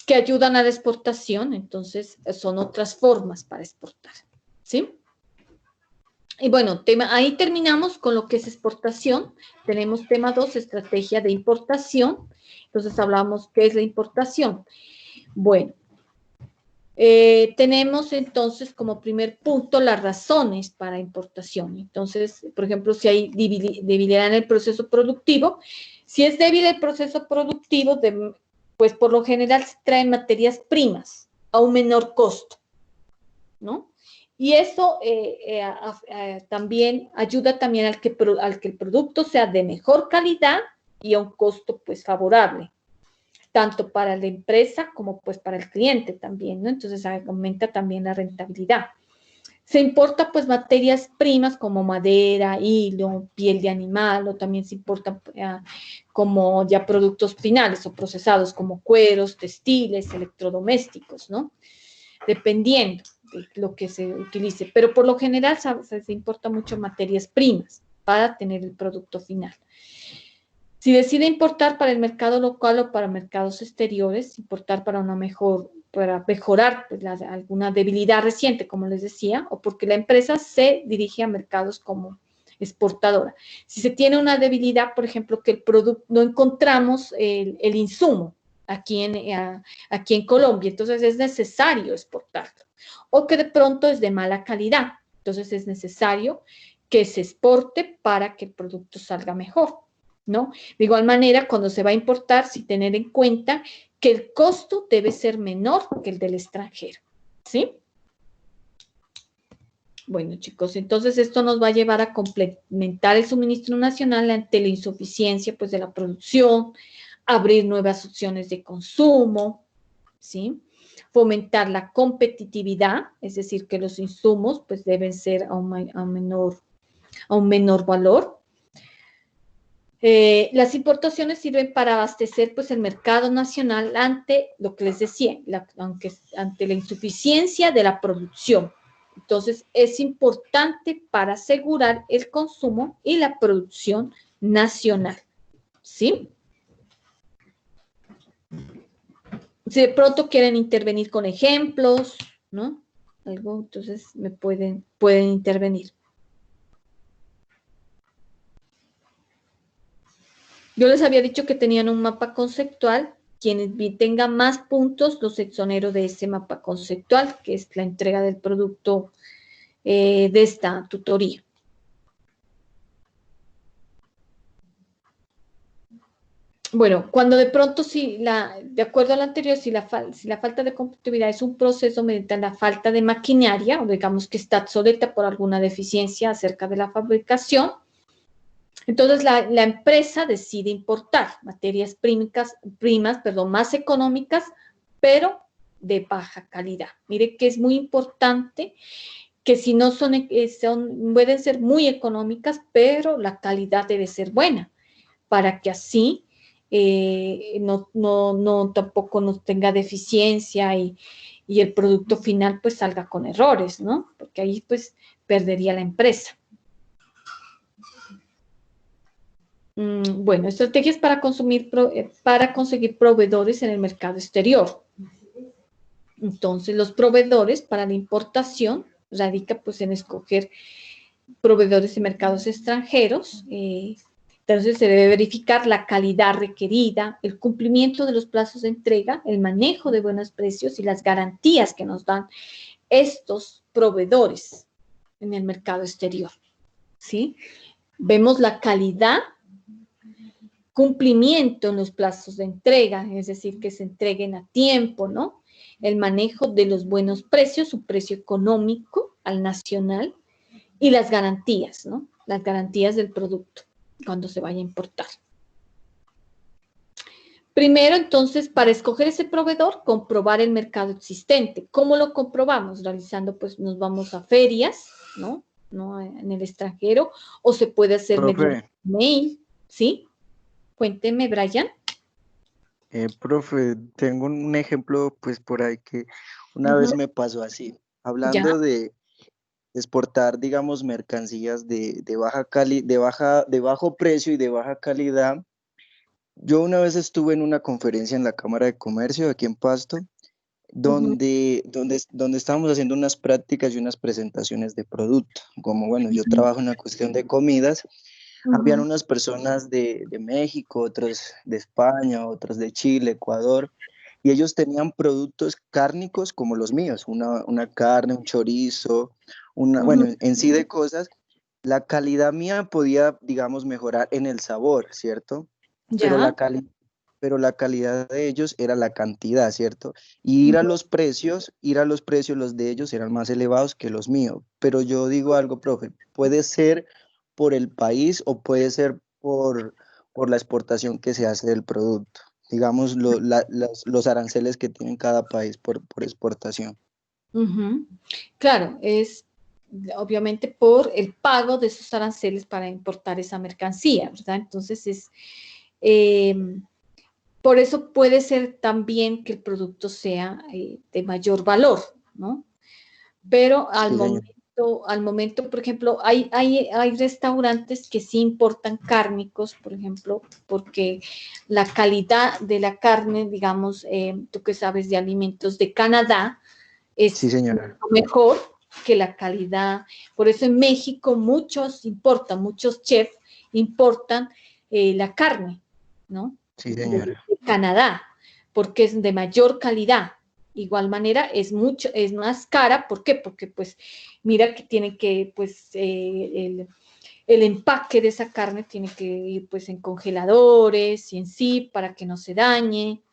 que ayudan a la exportación, entonces son otras formas para exportar, ¿sí? Y bueno, ahí terminamos con lo que es exportación. Tenemos tema 2, estrategia de importación. Entonces hablamos qué es la importación. Bueno, tenemos entonces como primer punto las razones para importación. Entonces, por ejemplo, si hay debilidad en el proceso productivo, si es débil el proceso productivo, pues por lo general se traen materias primas a un menor costo, ¿no? Y eso también ayuda también al que el producto sea de mejor calidad y a un costo pues favorable, tanto para la empresa como pues para el cliente también, ¿no? Entonces aumenta también la rentabilidad. Se importa pues materias primas como madera, hilo, piel de animal, o también se importan como ya productos finales o procesados como cueros, textiles, electrodomésticos, ¿no? Dependiendo de lo que se utilice, pero por lo general se importa mucho materias primas para tener el producto final. Si decide importar para el mercado local o para mercados exteriores, importar para mejorar pues, alguna debilidad reciente, como les decía, o porque la empresa se dirige a mercados como exportadora. Si se tiene una debilidad, por ejemplo, que el producto no encontramos el insumo aquí en Colombia, entonces es necesario exportarlo. O que de pronto es de mala calidad, entonces es necesario que se exporte para que el producto salga mejor, ¿no? De igual manera, cuando se va a importar, sí tener en cuenta que el costo debe ser menor que el del extranjero, ¿sí? Bueno, chicos, entonces esto nos va a llevar a complementar el suministro nacional ante la insuficiencia, pues, de la producción, abrir nuevas opciones de consumo, ¿sí? Fomentar la competitividad, es decir, que los insumos, pues, deben ser a un menor valor. Las importaciones sirven para abastecer pues el mercado nacional ante lo que les decía, ante la insuficiencia de la producción. Entonces es importante para asegurar el consumo y la producción nacional, ¿sí? Si de pronto quieren intervenir con ejemplos, ¿no? Algo, entonces pueden intervenir. Yo les había dicho que tenían un mapa conceptual. Quienes tengan más puntos, los exonero de ese mapa conceptual, que es la entrega del producto de esta tutoría. Bueno, cuando de pronto, de acuerdo a lo anterior, si la falta de competitividad es un proceso mediante la falta de maquinaria, o digamos que está obsoleta por alguna deficiencia acerca de la fabricación, entonces la empresa decide importar materias primas, más económicas, pero de baja calidad. Mire que es muy importante que si no pueden ser muy económicas, pero la calidad debe ser buena, para que así tampoco nos tenga deficiencia y el producto final pues salga con errores, ¿no? Porque ahí pues perdería la empresa. Bueno, estrategias para conseguir proveedores en el mercado exterior. Entonces, los proveedores para la importación radica pues en escoger proveedores en mercados extranjeros. Entonces, se debe verificar la calidad requerida, el cumplimiento de los plazos de entrega, el manejo de buenos precios y las garantías que nos dan estos proveedores en el mercado exterior, ¿sí? Vemos la calidad, cumplimiento en los plazos de entrega, es decir, que se entreguen a tiempo, ¿no? El manejo de los buenos precios, su precio económico al nacional y las garantías, ¿no? Las garantías del producto cuando se vaya a importar. Primero, entonces, para escoger ese proveedor, comprobar el mercado existente. ¿Cómo lo comprobamos? Realizando, pues, nos vamos a ferias, ¿no? En el extranjero, o se puede hacer mediante mail, ¿sí? Cuénteme, Brian. Profe, tengo un ejemplo, pues, por ahí que una vez me pasó así. Hablando de exportar, digamos, mercancías de bajo precio y de baja calidad. Yo una vez estuve en una conferencia en la Cámara de Comercio aquí en Pasto, Ujú, donde estábamos haciendo unas prácticas y unas presentaciones de producto. Como, bueno, yo trabajo en la cuestión de comidas, habían ujú, unas personas de México, otros de España, otros de Chile, Ecuador, y ellos tenían productos cárnicos como los míos, una carne, un chorizo, bueno, ujú. en sí de cosas. La calidad mía podía, digamos, mejorar en el sabor, ¿cierto? Pero Ya. pero la calidad de ellos era la cantidad, ¿cierto? Y Ujú. ir a los precios, los de ellos eran más elevados que los míos. Pero yo digo algo, profe, puede ser por el país o puede ser por la exportación que se hace del producto. Digamos, los aranceles que tiene cada país por exportación. Ujú. Claro, es obviamente por el pago de esos aranceles para importar esa mercancía, ¿verdad? Entonces eh, por eso puede ser también que el producto sea de mayor valor, ¿no? Pero Sí, señor. al momento, por ejemplo, hay restaurantes que sí importan cárnicos, por ejemplo, porque la calidad de la carne, digamos, tú que sabes de alimentos de Canadá, Sí, es señora. mucho mejor que la calidad. Por eso en México muchos chefs importan la carne, ¿no? Sí, De señora. Canadá, porque es de mayor calidad. Igual manera es más cara, ¿por qué? Porque pues mira que tiene que, pues el empaque de esa carne tiene que ir pues en congeladores y en sí para que no se dañe,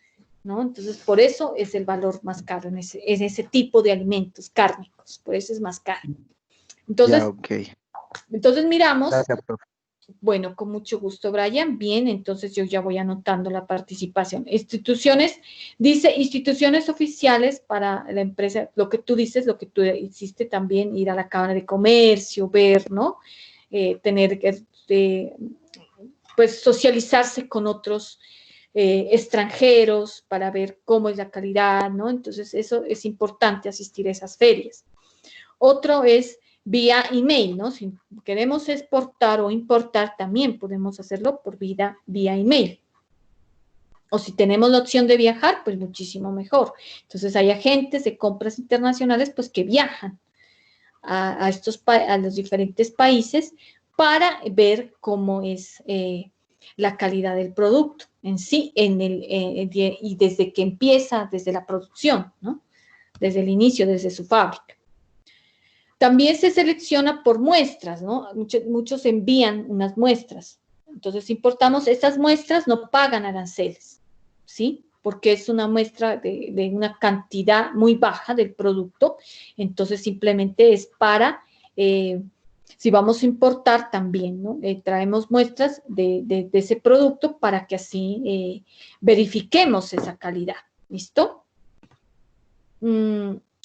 ¿no? Entonces, por eso es el valor más caro en ese tipo de alimentos cárnicos, por eso es más caro. Ya, Entonces, ok. entonces miramos, Gracias, profe. bueno, con mucho gusto, Brian. Bien, entonces yo ya voy anotando la participación. Instituciones, dice instituciones oficiales para la empresa, lo que tú dices, lo que tú hiciste también, ir a la Cámara de Comercio, ver, ¿no? Tener que, pues, socializarse con otros extranjeros para ver cómo es la calidad, ¿no? Entonces, eso es importante asistir a esas ferias. Otro es vía email, ¿no? Si queremos exportar o importar, también podemos hacerlo por vía email. O si tenemos la opción de viajar, pues muchísimo mejor. Entonces hay agentes de compras internacionales pues que viajan a los diferentes países para ver cómo es la calidad del producto en sí y desde que empieza, desde la producción, ¿no? Desde el inicio, desde su fábrica. También se selecciona por muestras, ¿no? Muchos envían unas muestras. Entonces, importamos esas muestras, no pagan aranceles, ¿sí? Porque es una muestra de una cantidad muy baja del producto. Entonces, simplemente es para, si vamos a importar también, ¿no? Traemos muestras de ese producto para que así verifiquemos esa calidad. ¿Listo?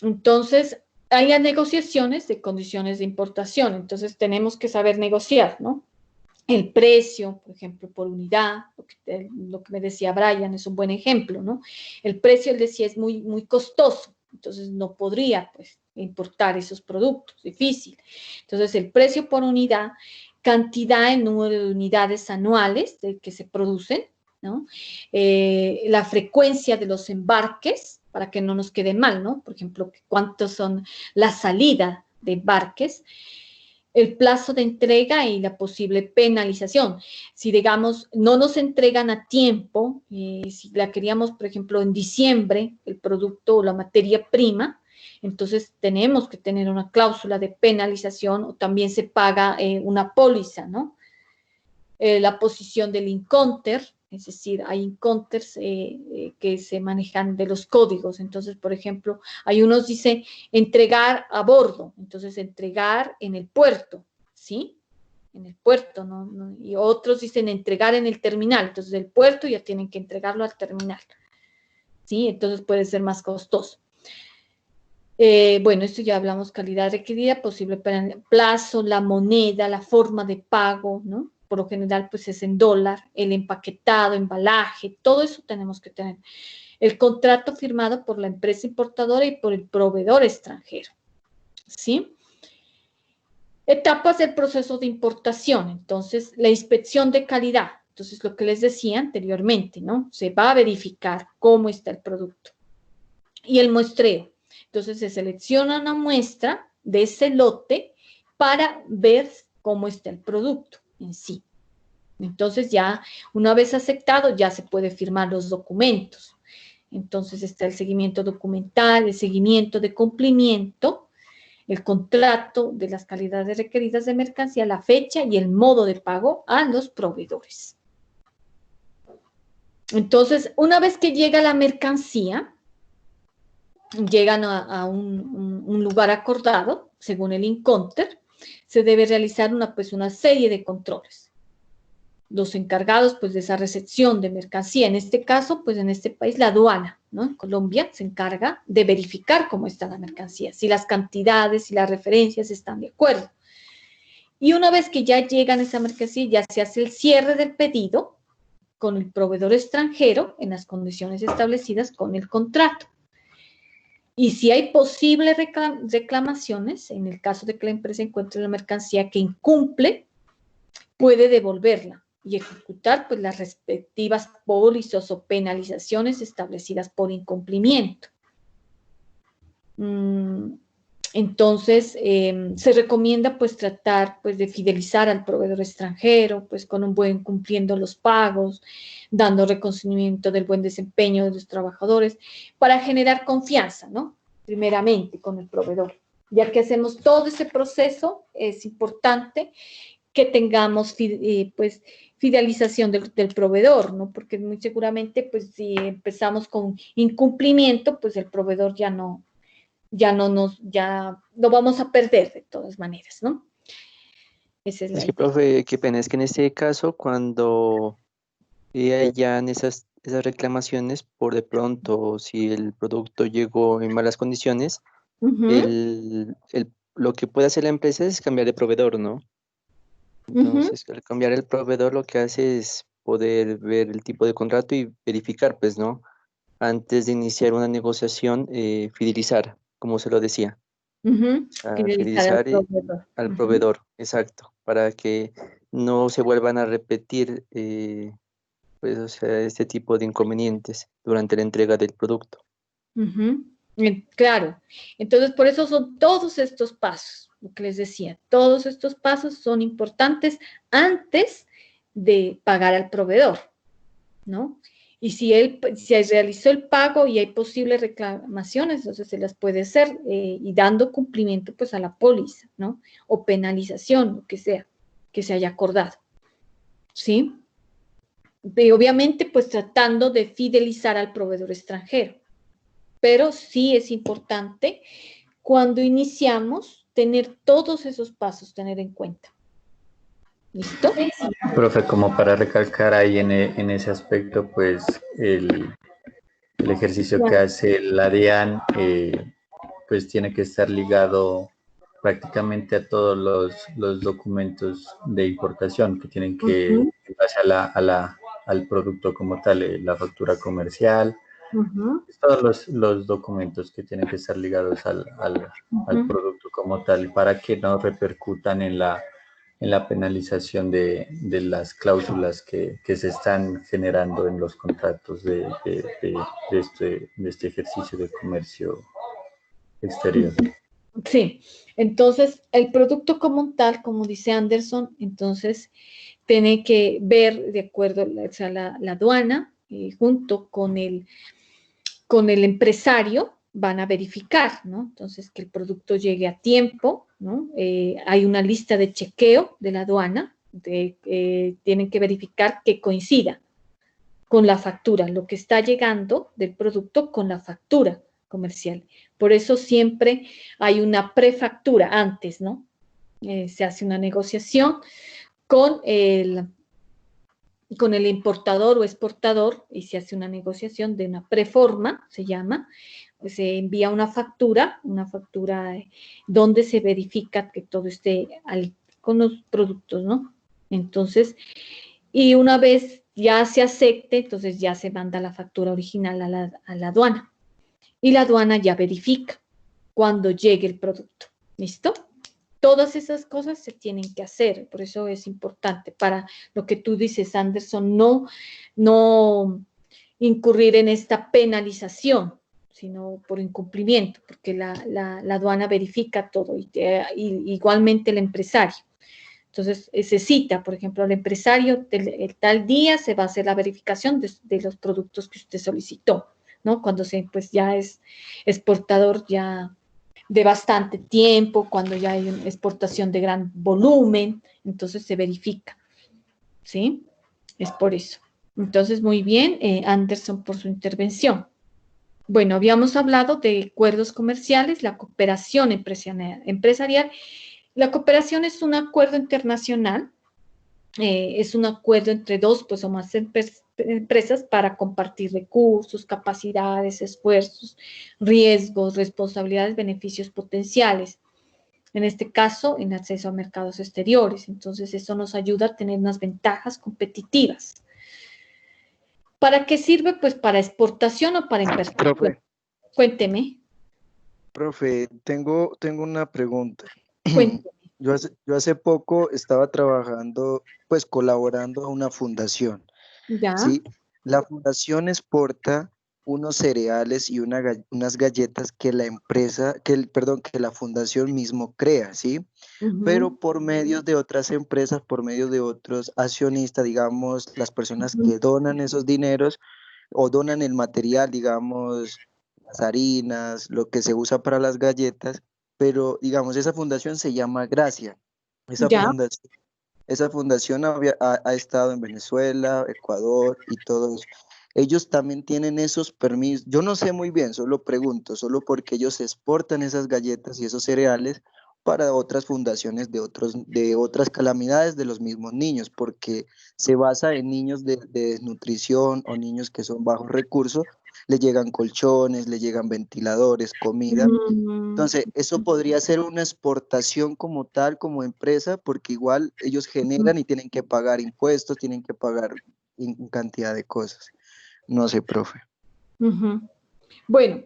Entonces, hay las negociaciones de condiciones de importación, entonces tenemos que saber negociar, ¿no? El precio, por ejemplo, por unidad, lo que me decía Brian es un buen ejemplo, ¿no? El precio, él decía, es muy, muy costoso, entonces no podría, pues, importar esos productos, difícil. Entonces, el precio por unidad, cantidad en número de unidades anuales de que se producen, ¿no? La frecuencia de los embarques, para que no nos quede mal, ¿no? Por ejemplo, cuántos son la salida de embarques, el plazo de entrega y la posible penalización. Si, digamos, no nos entregan a tiempo, si la queríamos, por ejemplo, en diciembre, el producto o la materia prima, entonces tenemos que tener una cláusula de penalización o también se paga una póliza, ¿no? La posición del incounter, es decir, hay incounters que se manejan de los códigos. Entonces, por ejemplo, hay unos dicen entregar a bordo, entonces entregar en el puerto, ¿sí? En el puerto, ¿no? Y otros dicen entregar en el terminal, entonces del puerto ya tienen que entregarlo al terminal, ¿sí? Entonces puede ser más costoso. Bueno, esto ya hablamos, calidad requerida, posible plazo, la moneda, la forma de pago, ¿no? Por lo general, pues es en dólar, el empaquetado, embalaje, todo eso tenemos que tener. El contrato firmado por la empresa importadora y por el proveedor extranjero, ¿sí? Etapas del proceso de importación. Entonces, la inspección de calidad. Entonces, lo que les decía anteriormente, ¿no? Se va a verificar cómo está el producto. Y el muestreo. Entonces, se selecciona una muestra de ese lote para ver cómo está el producto en sí. Entonces, ya una vez aceptado, ya se puede firmar los documentos. Entonces, está el seguimiento documental, el seguimiento de cumplimiento, el contrato de las calidades requeridas de mercancía, la fecha y el modo de pago a los proveedores. Entonces, una vez que llega la mercancía, llegan a un lugar acordado, según el Incoter, se debe realizar una serie de controles. Los encargados, pues, de esa recepción de mercancía, en este caso, pues, en este país, la aduana, ¿no? En Colombia se encarga de verificar cómo está la mercancía, si las cantidades y las referencias están de acuerdo. Y una vez que ya llegan esa mercancía, ya se hace el cierre del pedido con el proveedor extranjero en las condiciones establecidas con el contrato. Y si hay posibles reclamaciones, en el caso de que la empresa encuentre la mercancía que incumple, puede devolverla y ejecutar, pues, las respectivas pólizas o penalizaciones establecidas por incumplimiento. Entonces, se recomienda, pues, tratar, pues, de fidelizar al proveedor extranjero, pues, con un buen cumpliendo los pagos, dando reconocimiento del buen desempeño de los trabajadores, para generar confianza, ¿no? Primeramente con el proveedor. Ya que hacemos todo ese proceso, es importante que tengamos, pues, fidelización del proveedor, ¿no? Porque muy seguramente, pues, si empezamos con incumplimiento, pues el proveedor ya lo vamos a perder de todas maneras, ¿no? Esa es la Es que, idea. profe, qué pena, es que en este caso, cuando hayan esas reclamaciones, por de pronto, si el producto llegó en malas condiciones, lo que puede hacer la empresa es cambiar de proveedor, ¿no? Entonces, al cambiar el proveedor, lo que hace es poder ver el tipo de contrato y verificar, pues, ¿no? Antes de iniciar una negociación, fidelizar, como se lo decía. Fidelizar al Fidelizar proveedor. al proveedor, exacto, para que no se vuelvan a repetir, pues, o sea, este tipo de inconvenientes durante la entrega del producto. Claro. Entonces, por eso son todos estos pasos, lo que les decía, todos estos pasos son importantes antes de pagar al proveedor, ¿no? Y si realizó el pago y hay posibles reclamaciones, entonces se las puede hacer y dando cumplimiento, pues, a la póliza, ¿no? O penalización, lo que sea, que se haya acordado, ¿sí? Y obviamente, pues, tratando de fidelizar al proveedor extranjero. Pero sí es importante cuando iniciamos tener todos esos pasos, tener en cuenta. ¿Listo? Profe, como para recalcar ahí en ese aspecto, pues el ejercicio que hace la DIAN, pues tiene que estar ligado prácticamente a todos los documentos de importación que tienen que, en base al producto como tal, la factura comercial, todos los documentos que tienen que estar ligados al producto como tal, para que no repercutan en la penalización de las cláusulas que se están generando en los contratos de este ejercicio de comercio exterior. Sí, entonces el producto como tal, como dice Anderson, entonces tiene que ver de acuerdo a la aduana, junto con el empresario, van a verificar, ¿no? Entonces, que el producto llegue a tiempo, ¿no? Hay una lista de chequeo de la aduana, tienen que verificar que coincida con la factura, lo que está llegando del producto con la factura comercial. Por eso siempre hay una prefactura antes, ¿no? Se hace una negociación con el importador o exportador y se hace una negociación de una preforma, se llama, pues se envía una factura donde se verifica que todo esté con los productos, ¿no? Entonces, y una vez ya se acepte, entonces ya se manda la factura original a la aduana y la aduana ya verifica cuando llegue el producto. ¿Listo? Todas esas cosas se tienen que hacer, por eso es importante para lo que tú dices, Anderson, no incurrir en esta penalización, sino por incumplimiento, porque la aduana verifica todo, y igualmente el empresario. Entonces, se cita, por ejemplo, al empresario, el tal día se va a hacer la verificación de los productos que usted solicitó, ¿no? Cuando pues ya es exportador ya de bastante tiempo, cuando ya hay una exportación de gran volumen, entonces se verifica, ¿sí? Es por eso. Entonces, muy bien, Anderson, por su intervención. Bueno, habíamos hablado de acuerdos comerciales, la cooperación empresarial. La cooperación es un acuerdo internacional, es un acuerdo entre dos pues, o más empresas para compartir recursos, capacidades, esfuerzos, riesgos, responsabilidades, beneficios potenciales. En este caso, en acceso a mercados exteriores. Entonces, eso nos ayuda a tener unas ventajas competitivas. ¿Para qué sirve? Pues para exportación o para inversión. Profe, Cuénteme. profe, tengo una pregunta. Cuénteme. Yo hace poco estaba trabajando, pues colaborando a una fundación, ¿Ya? ¿sí? La fundación exporta unos cereales y unas galletas que la empresa, perdón, que la fundación mismo crea, ¿sí? Pero por medio de otras empresas, por medio de otros accionistas, digamos, las personas que donan esos dineros o donan el material, digamos, las harinas, lo que se usa para las galletas, pero digamos, esa fundación se llama Gracia. Esa ¿Ya? fundación, esa fundación ha estado en Venezuela, Ecuador y todo eso. Ellos también tienen esos permisos. Yo no sé muy bien, solo pregunto, solo porque ellos exportan esas galletas y esos cereales para otras fundaciones de otras calamidades de los mismos niños, porque se basa en niños de desnutrición o niños que son bajos recursos, le llegan colchones, le llegan ventiladores, comida. Entonces, eso podría ser una exportación como tal, como empresa, porque igual ellos generan y tienen que pagar impuestos, tienen que pagar cantidad de cosas. No sé, profe. Bueno,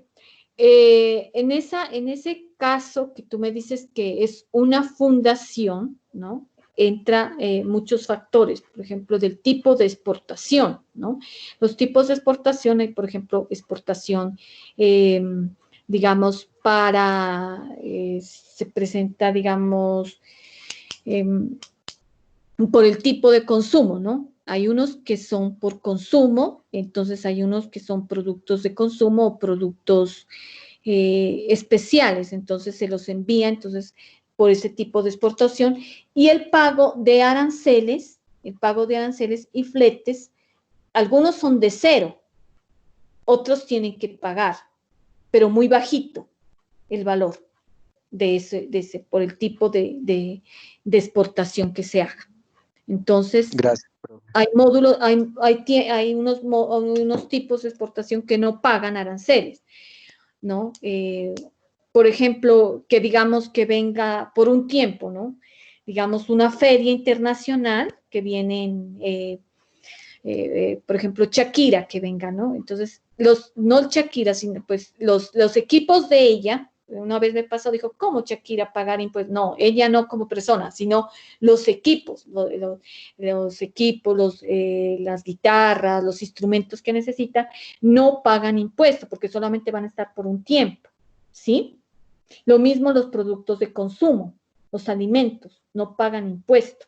en ese caso que tú me dices que es una fundación, ¿no? Entra muchos factores, por ejemplo, del tipo de exportación, ¿no? Los tipos de exportación hay, por ejemplo, exportación, digamos, se presenta, digamos, por el tipo de consumo, ¿no? Hay unos que son por consumo, entonces hay unos que son productos de consumo o productos especiales, entonces se los envía, entonces por ese tipo de exportación, y el pago de aranceles y fletes, algunos son de cero, otros tienen que pagar, pero muy bajito el valor de ese por el tipo de exportación que se haga. Entonces, gracias, profe. hay módulos, hay unos tipos de exportación que no pagan aranceles, ¿no? Por ejemplo, que digamos que venga por un tiempo, ¿no? Digamos, una feria internacional que vienen, por ejemplo, Shakira que venga, ¿no? Entonces, no Shakira, sino pues los equipos de ella, una vez me pasó, dijo, ¿cómo Shakira pagar impuestos? No, ella no como persona, sino los equipos, los equipos, las guitarras, los instrumentos que necesitan, no pagan impuestos porque solamente van a estar por un tiempo, ¿sí? Lo mismo los productos de consumo, los alimentos, no pagan impuestos.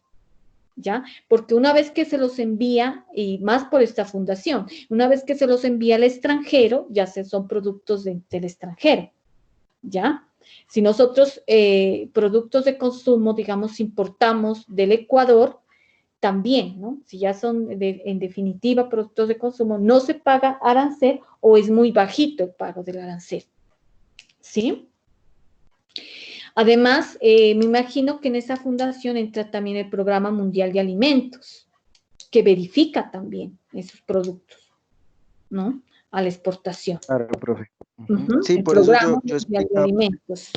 ¿Ya? Porque una vez que se los envía, y más por esta fundación, una vez que se los envía al extranjero, ya son productos del extranjero, ¿ya? Si nosotros productos de consumo, digamos, importamos del Ecuador, también, ¿no? Si ya son en definitiva productos de consumo, no se paga arancel o es muy bajito el pago del arancel, ¿sí? Además, me imagino que en esa fundación entra también el Programa Mundial de Alimentos, que verifica también esos productos, ¿no? A la exportación. Claro, profe. Sí, El por eso Programa yo Mundial de explicaba, Alimentos.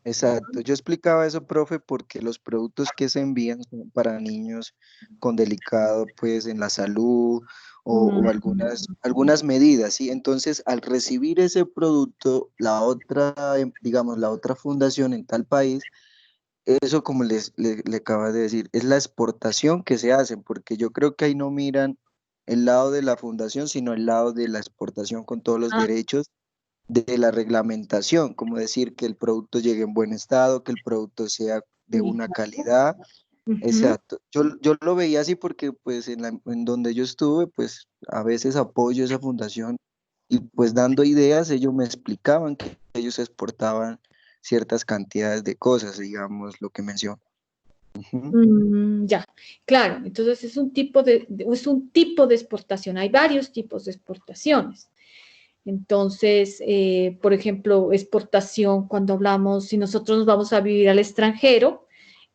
exacto, yo explicaba eso, profe, porque los productos que se envían son para niños con delicado, pues, en la salud o algunas medidas, ¿sí? Entonces, al recibir ese producto, digamos, la otra fundación en tal país, eso como le acaba de decir, es la exportación que se hace, porque yo creo que ahí no miran el lado de la fundación, sino el lado de la exportación con todos los Ah, derechos de la reglamentación, como decir que el producto llegue en buen estado, que el producto sea de sí, una claro. calidad. Ujú. Exacto. Yo lo veía así porque pues en donde yo estuve, pues a veces apoyo esa fundación y pues dando ideas, ellos me explicaban que ellos exportaban ciertas cantidades de cosas, digamos, lo que mencionó. Ujú. Ya, claro, entonces es un es un tipo de exportación, hay varios tipos de exportaciones. Entonces, por ejemplo, exportación, cuando hablamos, si nosotros nos vamos a vivir al extranjero,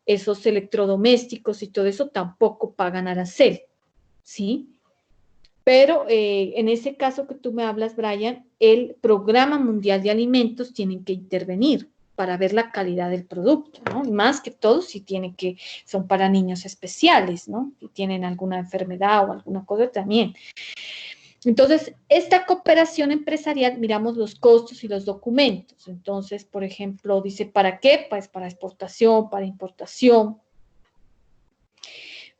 esos electrodomésticos y todo eso tampoco pagan arancel, ¿sí? Pero en ese caso que tú me hablas, Brian, el Programa Mundial de Alimentos tiene que intervenir para ver la calidad del producto, ¿no? Y más que todo si tienen que, son para niños especiales, ¿no? Si tienen alguna enfermedad o alguna cosa también. Entonces, esta cooperación empresarial, miramos los costos y los documentos. Entonces, por ejemplo, dice, ¿para qué? Pues para exportación, para importación.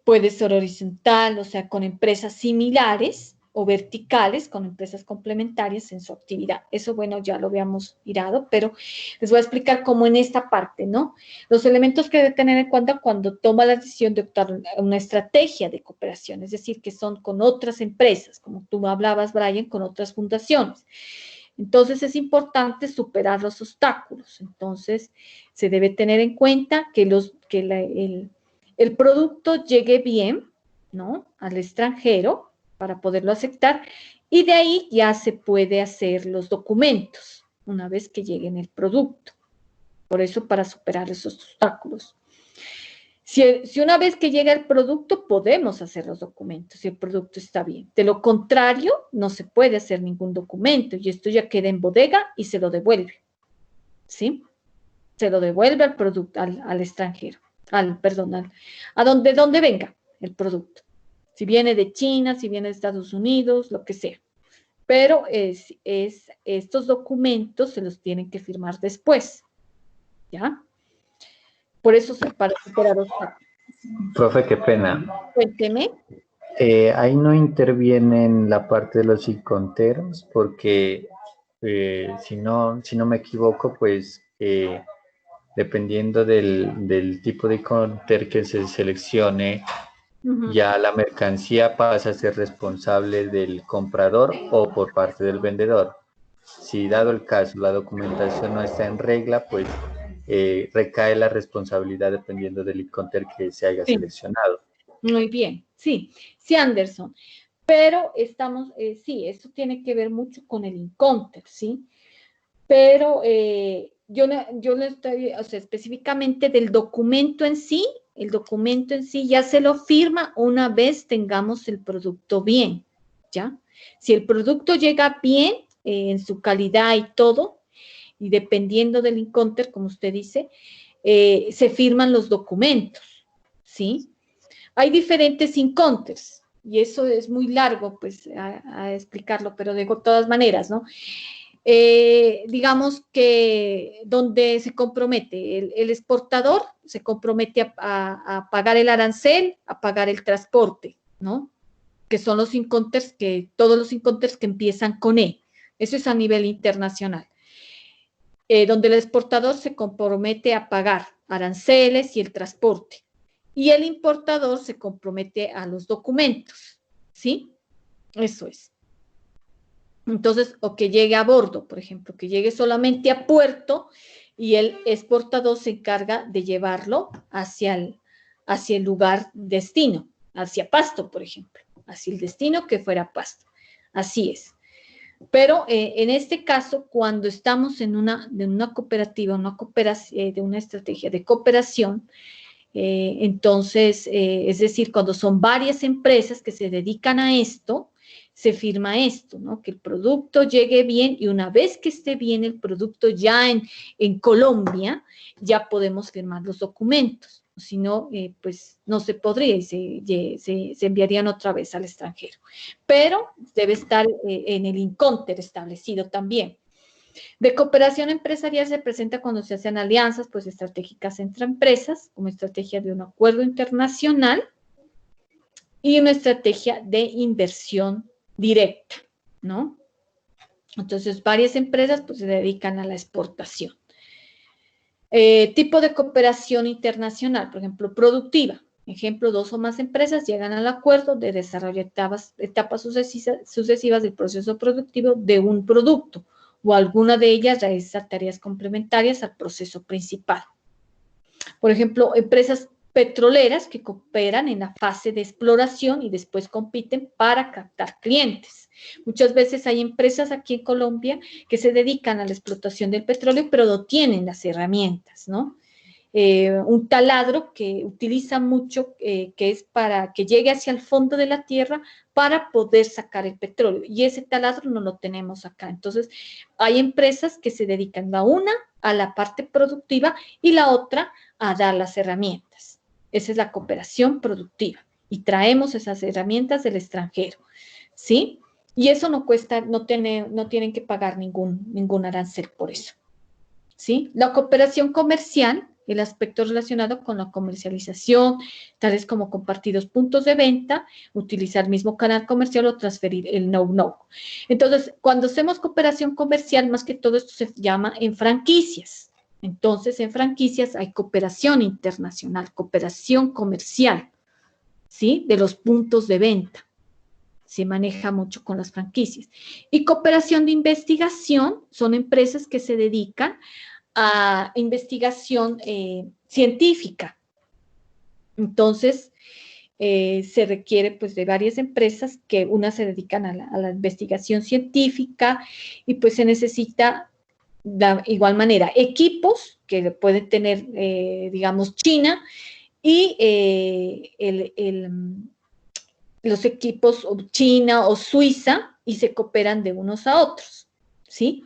Puede ser horizontal, o sea, con empresas similares o verticales, con empresas complementarias en su actividad. Eso, bueno, ya lo habíamos mirado, pero les voy a explicar cómo en esta parte, ¿no? Los elementos que debe tener en cuenta cuando toma la decisión de optar una estrategia de cooperación, es decir, que son con otras empresas, como tú hablabas, Brian, con otras fundaciones. Entonces es importante superar los obstáculos. Entonces se debe tener en cuenta que el producto llegue bien, ¿no? Al extranjero para poderlo aceptar y de ahí ya se puede hacer los documentos una vez que llegue el producto. Por eso para superar esos obstáculos. Si una vez que llega el producto, podemos hacer los documentos, si el producto está bien. De lo contrario, no se puede hacer ningún documento y esto ya queda en bodega y se lo devuelve, ¿sí? Se lo devuelve al producto, al extranjero, perdón, a donde venga el producto. Si viene de China, si viene de Estados Unidos, lo que sea. Pero estos documentos se los tienen que firmar después, ¿ya? Por eso para superar obstáculos. Profe, qué pena. Cuénteme. Ahí no intervienen la parte de los iconteros porque si no me equivoco, pues dependiendo del tipo de iconter que se seleccione, ya la mercancía pasa a ser responsable del comprador o por parte del vendedor. Si dado el caso la documentación no está en regla, pues recae la responsabilidad dependiendo del iconter que se haya Sí, seleccionado. muy bien, sí, sí, Anderson. Pero sí, eso tiene que ver mucho con el Incounter, ¿sí? Pero yo no estoy, o sea, específicamente del documento en sí, el documento en sí ya se lo firma una vez tengamos el producto bien, ¿ya? Si el producto llega bien en su calidad y todo, y dependiendo del Incounter, como usted dice, se firman los documentos, ¿sí? Hay diferentes Incounters, y eso es muy largo, pues, a explicarlo, pero de todas maneras, ¿no? Digamos que donde se compromete, el exportador se compromete a pagar el arancel, a pagar el transporte, ¿no? Que son los inconters todos los inconters que empiezan con E. Eso es a nivel internacional. Donde el exportador se compromete a pagar aranceles y el transporte. Y el importador se compromete a los documentos, ¿sí? Eso es. Entonces, o que llegue a bordo, por ejemplo, que llegue solamente a puerto y el exportador se encarga de llevarlo hacia el lugar destino, hacia Pasto, por ejemplo, hacia el destino que fuera Pasto. Así es. Pero en este caso, cuando estamos en una cooperativa, de una estrategia de cooperación, entonces, es decir, cuando son varias empresas que se dedican a esto, se firma esto, ¿no? Que el producto llegue bien y una vez que esté bien el producto ya en Colombia, ya podemos firmar los documentos. Si no, pues no se podría y se enviarían otra vez al extranjero. Pero debe estar en el Incounter establecido también. De cooperación empresarial se presenta cuando se hacen alianzas pues estratégicas entre empresas, como estrategia de un acuerdo internacional y una estrategia de inversión directa, ¿no? Entonces, varias empresas pues se dedican a la exportación. Tipo de cooperación internacional, por ejemplo, productiva. Ejemplo, 2 o más empresas llegan al acuerdo de desarrollar etapas sucesivas del proceso productivo de un producto o alguna de ellas realiza tareas complementarias al proceso principal. Por ejemplo, empresas petroleras que cooperan en la fase de exploración y después compiten para captar clientes. Muchas veces hay empresas aquí en Colombia que se dedican a la explotación del petróleo, pero no tienen las herramientas, ¿no? Un taladro que utiliza mucho, que es para que llegue hacia el fondo de la tierra para poder sacar el petróleo. Y ese taladro no lo tenemos acá. Entonces, hay empresas que se dedican la una a la parte productiva y la otra a dar las herramientas. Esa es la cooperación productiva. Y traemos esas herramientas del extranjero, ¿sí? Y eso no cuesta, no tienen que pagar ningún arancel por eso, ¿sí? La cooperación comercial, el aspecto relacionado con la comercialización, tales como compartir puntos de venta, utilizar el mismo canal comercial o transferir el know-how. Entonces, cuando hacemos cooperación comercial, más que todo esto se llama en franquicias. Entonces, en franquicias hay cooperación internacional, cooperación comercial, ¿sí? De los puntos de venta. Se maneja mucho con las franquicias. Y cooperación de investigación son empresas que se dedican a investigación científica. Entonces, se requiere pues de varias empresas que unas se dedican a la investigación científica y pues se necesita de igual manera equipos que pueden tener, digamos, China y los equipos China o Suiza y se cooperan de unos a otros, ¿sí?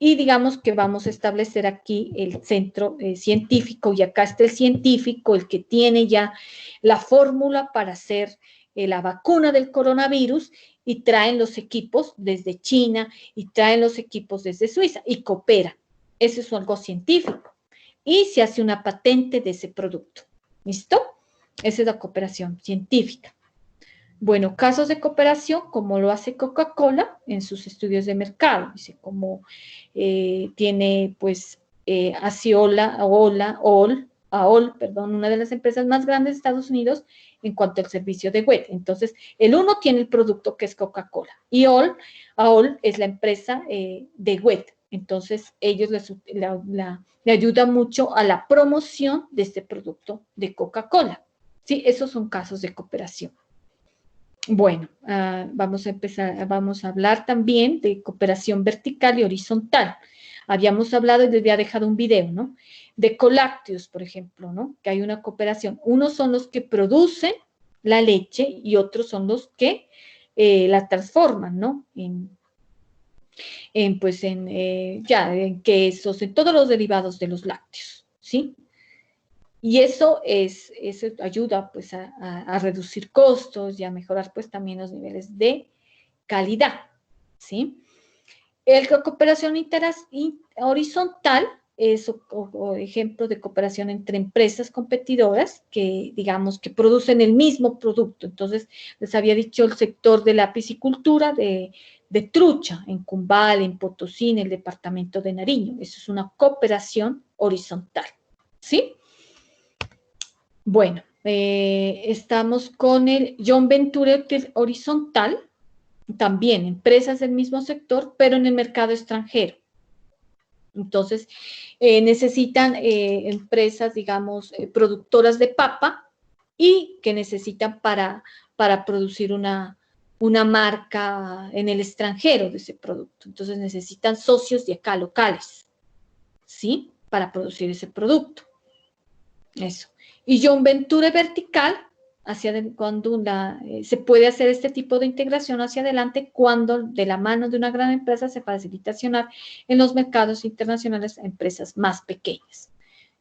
Y digamos que vamos a establecer aquí el centro científico y acá está el científico, el que tiene ya la fórmula para hacer la vacuna del coronavirus y traen los equipos desde China y traen los equipos desde Suiza y cooperan. Eso es algo científico. Y se hace una patente de ese producto. ¿Listo? Esa es la cooperación científica. Bueno, casos de cooperación, como lo hace Coca-Cola en sus estudios de mercado. Dice, como tiene, pues, AOL, una de las empresas más grandes de Estados Unidos en cuanto al servicio de web. Entonces, el uno tiene el producto que es Coca-Cola y AOL es la empresa de web. Entonces, ellos le ayudan mucho a la promoción de este producto de Coca-Cola. ¿Sí? Esos son casos de cooperación. Bueno, vamos a hablar también de cooperación vertical y horizontal. Habíamos hablado y les había dejado un video, ¿no? De colácteos, por ejemplo, ¿no? Que hay una cooperación. Unos son los que producen la leche y otros son los que la transforman, ¿no? En quesos, en todos los derivados de los lácteos, ¿sí? Y eso ayuda pues a reducir costos y a mejorar pues también los niveles de calidad, ¿sí? La cooperación horizontal es ejemplo de cooperación entre empresas competidoras que digamos que producen el mismo producto. Entonces, les había dicho el sector de la piscicultura de trucha en Cumbal, en Potosí, en el departamento de Nariño. Eso es una cooperación horizontal, ¿sí? Bueno, estamos con el Joint Venture horizontal, también empresas del mismo sector, pero en el mercado extranjero. Entonces, necesitan empresas, digamos, productoras de papa y que necesitan para producir una marca en el extranjero de ese producto. Entonces, necesitan socios de acá locales, ¿sí? Para producir ese producto. Eso. Y Joint Venture vertical, cuando se puede hacer este tipo de integración hacia adelante cuando de la mano de una gran empresa se facilita accionar en los mercados internacionales a empresas más pequeñas.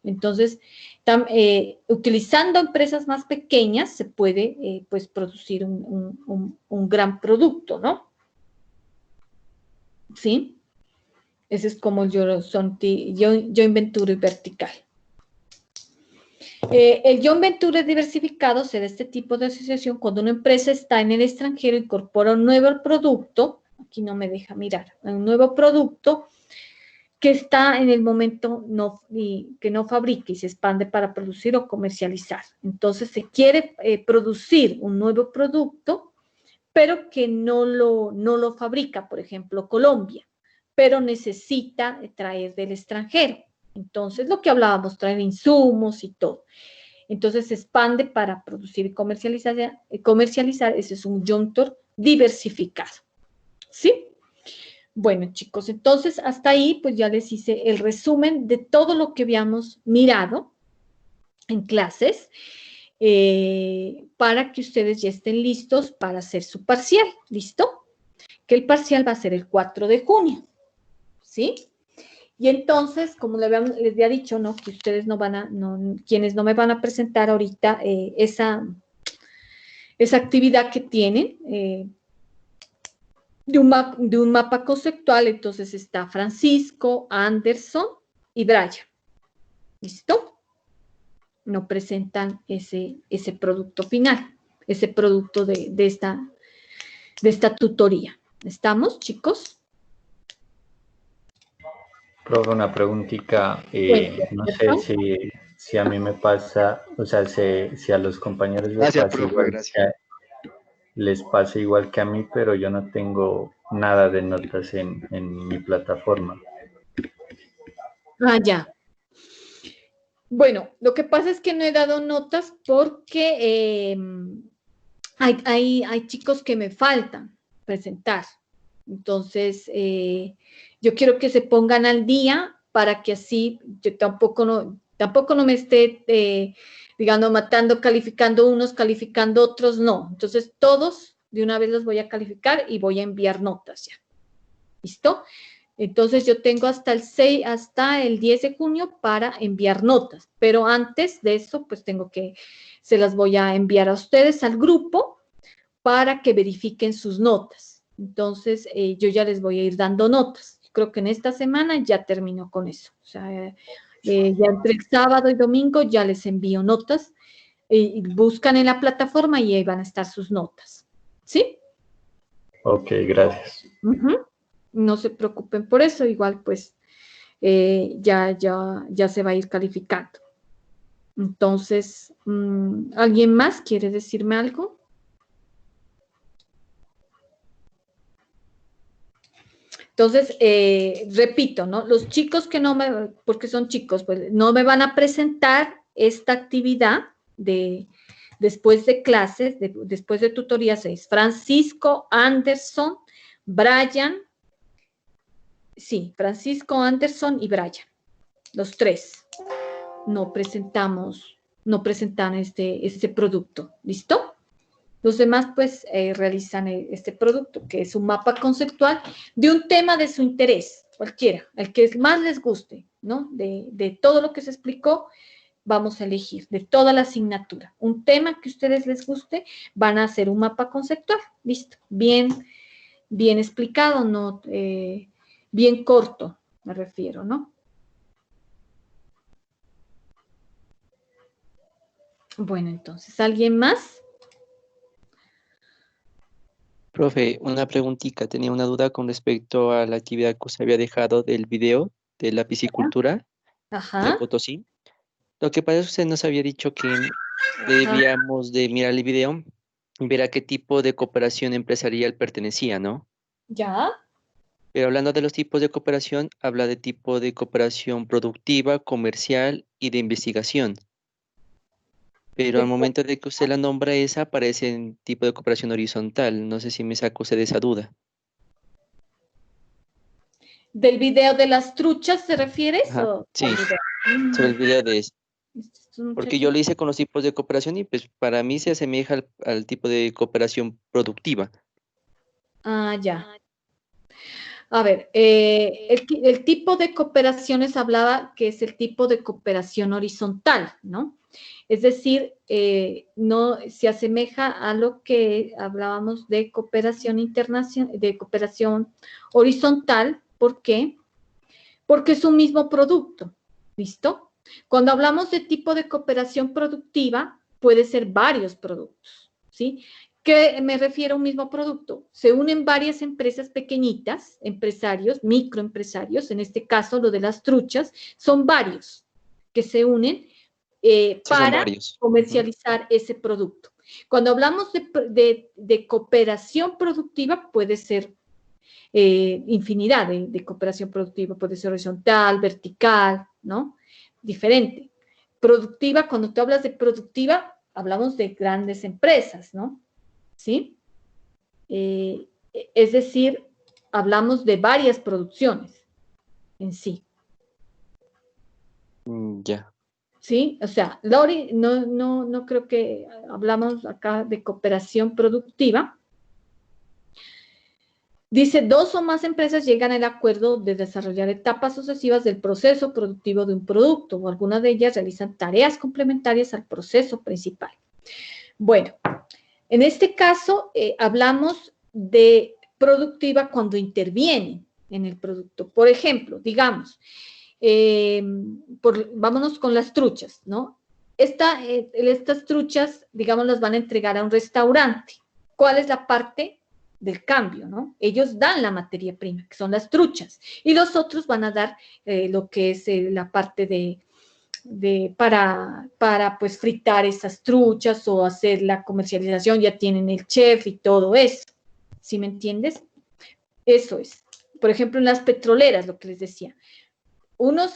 Entonces, utilizando empresas más pequeñas se puede pues producir un gran producto, ¿no? ¿Sí? Ese es como el joint venture vertical. El joint venture diversificado será este tipo de asociación cuando una empresa está en el extranjero, incorpora un nuevo producto, aquí no me deja mirar, un nuevo producto que está en el momento que no fabrica y se expande para producir o comercializar. Entonces se quiere producir un nuevo producto, pero que no lo fabrica, por ejemplo, Colombia, pero necesita traer del extranjero. Entonces, lo que hablábamos, traer insumos y todo. Entonces, se expande para producir y comercializar. Ese es un joint venture diversificado. ¿Sí? Bueno, chicos, entonces, hasta ahí, pues ya les hice el resumen de todo lo que habíamos mirado en clases, para que ustedes ya estén listos para hacer su parcial. ¿Listo? Que el parcial va a ser el 4 de junio. ¿Sí? Y entonces, como les había dicho, ¿no? Que ustedes quienes no me van a presentar ahorita esa actividad que tienen de un mapa conceptual, entonces está Francisco, Anderson y Brian. ¿Listo? No presentan ese producto final, ese producto de esta tutoría. ¿Estamos, chicos? Profe, una preguntita, no sé si a mí me pasa, o sea, si a los compañeros les pasa igual que a mí, pero yo no tengo nada de notas en mi plataforma. Ah, ya. Bueno, lo que pasa es que no he dado notas porque hay chicos que me faltan presentar. Entonces, yo quiero que se pongan al día para que así yo tampoco no me esté, digamos, matando, calificando unos, calificando otros, no. Entonces, todos de una vez los voy a calificar y voy a enviar notas ya. ¿Listo? Entonces, yo tengo hasta el 10 de junio para enviar notas, pero antes de eso, pues se las voy a enviar a ustedes al grupo para que verifiquen sus notas. Entonces, yo ya les voy a ir dando notas. Creo que en esta semana ya termino con eso. O sea, ya entre el sábado y domingo ya les envío notas. Buscan en la plataforma y ahí van a estar sus notas. ¿Sí? Ok, gracias. No se preocupen por eso. Igual, pues, ya se va a ir calificando. Entonces, ¿alguien más quiere decirme algo? Entonces, repito, ¿no? Los chicos que porque son chicos, pues no me van a presentar esta actividad después de clases, después de tutoría 6. Francisco, Anderson, Brian, Francisco, Anderson y Brian, los tres. No presentan este producto, ¿listo? Los demás, pues, realizan este producto, que es un mapa conceptual de un tema de su interés, cualquiera, el que más les guste, ¿no? De todo lo que se explicó, vamos a elegir, de toda la asignatura. Un tema que a ustedes les guste, van a hacer un mapa conceptual, listo, bien explicado, ¿no? Bien corto, me refiero, ¿no? Bueno, entonces, ¿alguien más? Profe, una preguntita, tenía una duda con respecto a la actividad que usted había dejado del video de la piscicultura de Potosí. Lo que pasa es que usted nos había dicho que debíamos de mirar el video y ver a qué tipo de cooperación empresarial pertenecía, ¿no? Ya. Pero hablando de los tipos de cooperación, habla de tipo de cooperación productiva, comercial y de investigación. Pero al momento de que usted la nombra esa, aparece en tipo de cooperación horizontal. No sé si me saca usted de esa duda. ¿Del video de las truchas se refiere? Sí, sobre el video de eso. Porque yo lo hice con los tipos de cooperación y pues para mí se asemeja al tipo de cooperación productiva. Ah, ya. A ver, el tipo de cooperaciones hablaba que es el tipo de cooperación horizontal, ¿no? Es decir, no se asemeja a lo que hablábamos de cooperación internacional, de cooperación horizontal. ¿Por qué? porque es un mismo producto, ¿listo? Cuando hablamos de tipo de cooperación productiva, puede ser varios productos, ¿sí? ¿Qué me refiero a un mismo producto? Se unen varias empresas pequeñitas, empresarios, microempresarios, en este caso lo de las truchas, son varios que se unen para comercializar ese producto. Cuando hablamos de cooperación productiva, puede ser infinidad de cooperación productiva, puede ser horizontal, vertical, ¿no? Diferente. Productiva, cuando tú hablas de productiva, hablamos de grandes empresas, ¿no? ¿Sí? Es decir, hablamos de varias producciones en sí. Ya. ¿Sí? O sea, Lori, no creo que hablamos acá de cooperación productiva. Dice, 2 o más empresas llegan al acuerdo de desarrollar etapas sucesivas del proceso productivo de un producto, o algunas de ellas realizan tareas complementarias al proceso principal. Bueno, en este caso hablamos de productiva cuando intervienen en el producto. Por ejemplo, digamos, vámonos con las truchas, ¿no? Estas truchas, digamos, las van a entregar a un restaurante. ¿Cuál es la parte del cambio, no? Ellos dan la materia prima, que son las truchas, y los otros van a dar lo que es la parte para pues fritar esas truchas o hacer la comercialización, ya tienen el chef y todo eso, ¿sí me entiendes? Eso es. Por ejemplo, en las petroleras, lo que les decía,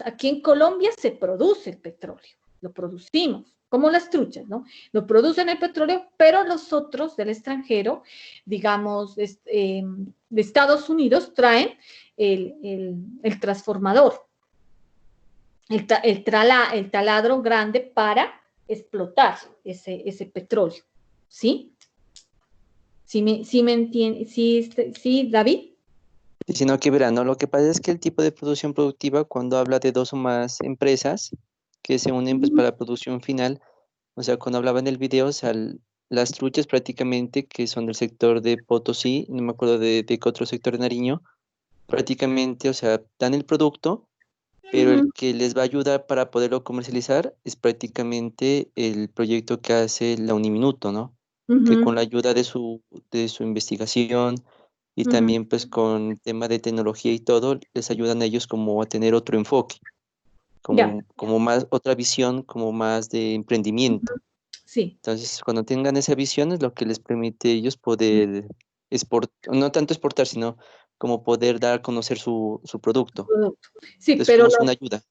aquí en Colombia se produce el petróleo, lo producimos, como las truchas, ¿no? Lo producen el petróleo, pero los otros del extranjero, digamos, de Estados Unidos, traen el transformador, el taladro grande para explotar ese petróleo, ¿sí? ¿Sí me entiende? ¿Sí, David? Sino que verán, ¿no? Lo que pasa es que el tipo de producción productiva, cuando habla de 2 o más empresas que se unen pues, para la producción final, o sea, cuando hablaba en el video, o sea, las truchas prácticamente que son del sector de Potosí, no me acuerdo de qué otro sector de Nariño, prácticamente, o sea, dan el producto, pero el que les va a ayudar para poderlo comercializar es prácticamente el proyecto que hace la Uniminuto, ¿no? Que con la ayuda de su investigación y también pues con tema de tecnología y todo, les ayudan a ellos como a tener otro enfoque, como más, otra visión, como más de emprendimiento. Sí. Entonces, cuando tengan esa visión es lo que les permite a ellos poder exportar, no tanto exportar, sino como poder dar a conocer su producto. Sí, Es como una ayuda.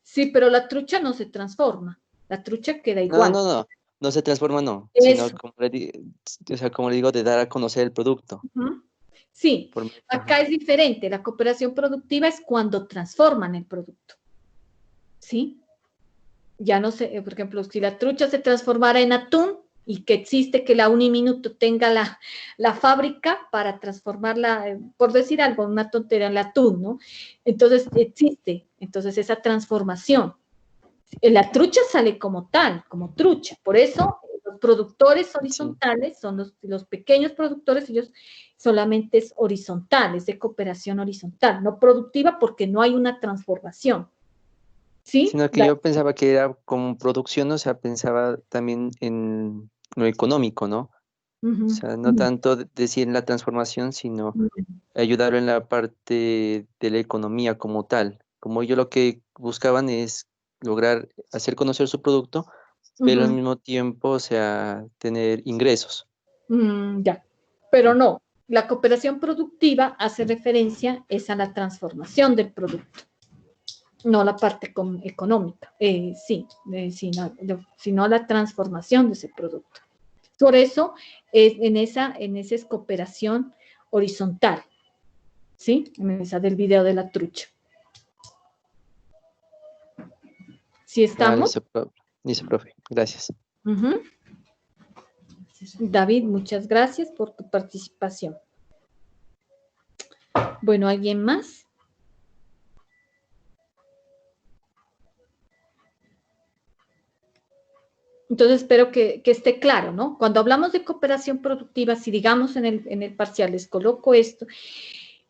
Sí, pero la trucha no se transforma. La trucha queda No, igual. no se transforma, no, Eso. sino o sea, como le digo, de dar a conocer el producto. Sí, acá es diferente. La cooperación productiva es cuando transforman el producto. ¿Sí? Ya no sé, por ejemplo, si la trucha se transformara en atún y que existe que la Uniminuto tenga la fábrica para transformarla, por decir algo, una tontería, el atún, ¿no? Entonces existe, entonces esa transformación. La trucha sale como tal, como trucha. Por eso los productores horizontales son los pequeños productores, ellos solamente es horizontal, es de cooperación horizontal, no productiva porque no hay una transformación. ¿Sí? Sino que yo pensaba que era como producción, o sea, pensaba también en lo económico, ¿no? O sea, no tanto decir en la transformación, sino ayudar en la parte de la economía como tal. Como ellos lo que buscaban es lograr hacer conocer su producto, pero al mismo tiempo, o sea, tener ingresos. Ya, pero no. La cooperación productiva hace referencia es a la transformación del producto, no la parte económica, sino la transformación de ese producto. Por eso, en esa es cooperación horizontal, ¿sí? En esa del video de la trucha. ¿Sí estamos? Listo, profe. Gracias. David, muchas gracias por tu participación. Bueno, ¿alguien más? Entonces, espero que esté claro, ¿no? Cuando hablamos de cooperación productiva, si digamos en el parcial les coloco esto,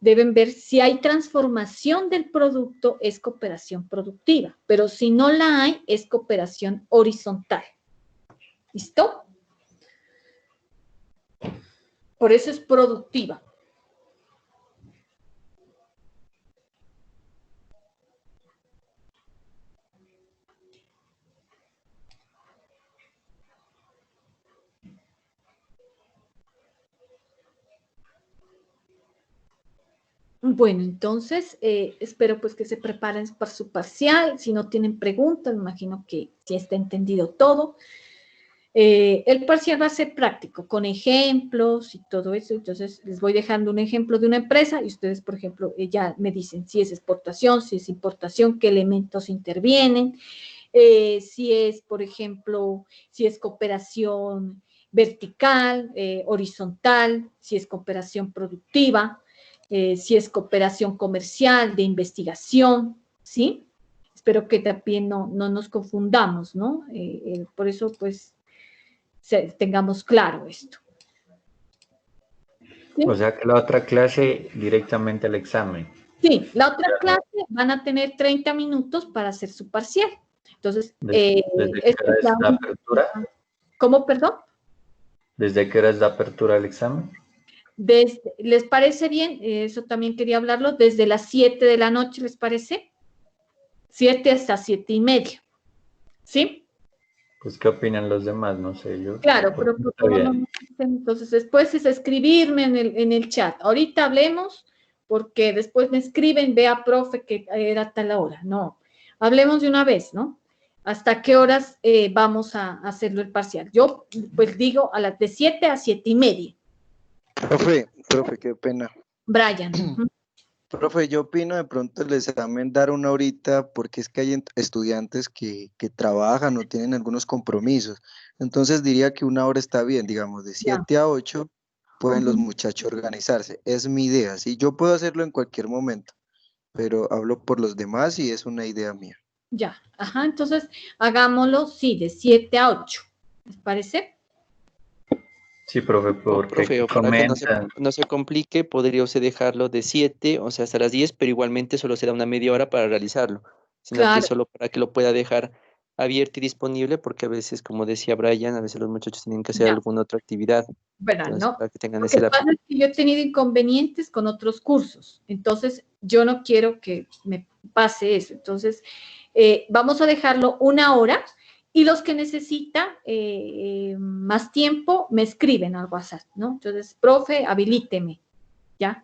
deben ver si hay transformación del producto, es cooperación productiva, pero si no la hay, es cooperación horizontal. ¿Listo? Por eso es productiva. Bueno, entonces espero pues que se preparen para su parcial. Si no tienen preguntas, me imagino que ya está entendido todo. El parcial va a ser práctico, con ejemplos y todo eso. Entonces les voy dejando un ejemplo de una empresa y ustedes, por ejemplo, ya me dicen si es exportación, si es importación, qué elementos intervienen, si es, por ejemplo, si es cooperación vertical, horizontal, si es cooperación productiva, si es cooperación comercial, de investigación, ¿sí? Espero que también no nos confundamos, ¿no? Por eso, pues, tengamos claro esto. ¿Sí? O sea que la otra clase directamente al examen. Sí, la otra clase van a tener 30 minutos para hacer su parcial. Entonces, ¿Desde qué hora es la apertura? ¿Cómo, perdón? ¿Desde qué hora es la apertura del examen? ¿Les parece bien? Eso también quería hablarlo. Desde las 7 de la noche, ¿les parece? 7 hasta 7:30. ¿Sí? Pues, ¿qué opinan los demás? No sé, yo. Claro, pero por favor no, entonces después es escribirme en el chat. Ahorita hablemos, porque después me escriben, vea, profe, que era tal hora. No, hablemos de una vez, ¿no? ¿Hasta qué horas vamos a hacerlo el parcial? Yo, pues digo, a las de 7 a 7:30. Profe, qué pena. Brian. Profe, yo opino de pronto el examen dar una horita porque es que hay estudiantes que trabajan o tienen algunos compromisos. Entonces diría que una hora está bien, digamos, de 7 a 8 pueden los muchachos organizarse. Es mi idea, ¿sí? Yo puedo hacerlo en cualquier momento, pero hablo por los demás y es una idea mía. Ya, ajá, entonces hagámoslo, sí, de 7 a 8. ¿Les parece? Sí, profe, porque Profe, o para que comentan. no se complique, podría usted dejarlo de 7, o sea, hasta las 10, pero igualmente solo será una media hora para realizarlo, sino que Claro. solo para que lo pueda dejar abierto y disponible, porque a veces, como decía Brian, a veces los muchachos tienen que hacer Ya. alguna otra actividad, Bueno, entonces no. para que tengan Lo ese que lapso. pasa es que yo he tenido inconvenientes con otros cursos, entonces yo no quiero que me pase eso. Entonces, vamos a dejarlo una hora y los que necesitan más tiempo me escriben al WhatsApp, ¿no? Entonces, profe, habilíteme, ¿ya?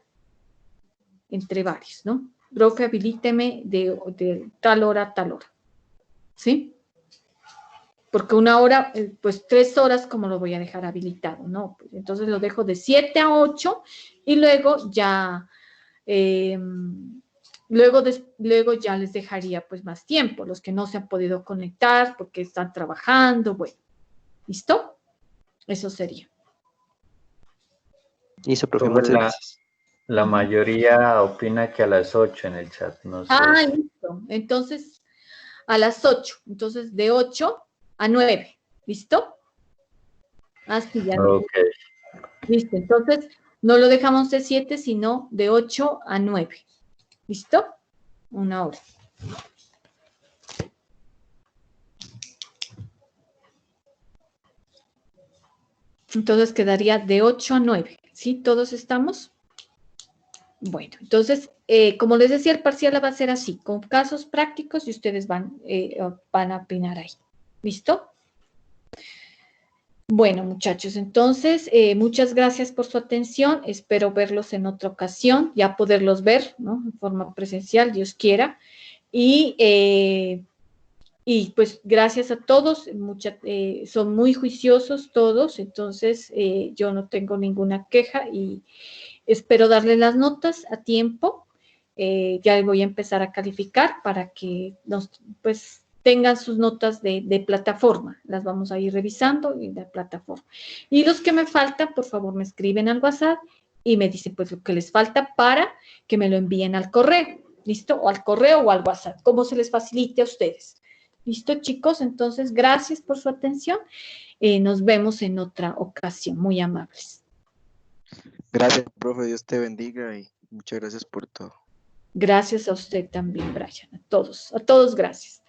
Entre varios, ¿no? Profe, habilíteme de tal hora a tal hora, ¿sí? Porque una hora, pues 3 horas, como lo voy a dejar habilitado, ¿no? Pues entonces lo dejo de 7 a 8 y luego ya, luego ya les dejaría pues más tiempo, los que no se han podido conectar porque están trabajando, bueno, ¿listo? Eso sería. Listo, profe, Profe, muchas gracias. la mayoría opina que a las 8 en el chat, no sé. Ah, listo. Entonces, a las 8, entonces de 8 a 9, ¿listo? Así ya. Ok. Listo, entonces no lo dejamos de 7, sino de 8 a 9. ¿Listo? Una hora. Entonces quedaría de 8 a 9. ¿Sí? ¿Todos estamos? Bueno, entonces, como les decía, el parcial va a ser así, con casos prácticos y ustedes van a opinar ahí. ¿Listo? Bueno, muchachos, entonces, muchas gracias por su atención. Espero verlos en otra ocasión, ya poderlos ver, ¿no? En forma presencial, Dios quiera. Y pues gracias a todos, son muy juiciosos todos, entonces yo no tengo ninguna queja y espero darle las notas a tiempo. Ya voy a empezar a calificar para que pues tengan sus notas de plataforma, las vamos a ir revisando en la plataforma. Y los que me faltan, por favor, me escriben al WhatsApp y me dicen pues lo que les falta para que me lo envíen al correo, ¿listo? O al correo o al WhatsApp, como se les facilite a ustedes. ¿Listo, chicos? Entonces, gracias por su atención. Nos vemos en otra ocasión. Muy amables. Gracias, profe, Dios te bendiga y Muchas gracias por todo. Gracias a usted también, Brian, a todos gracias.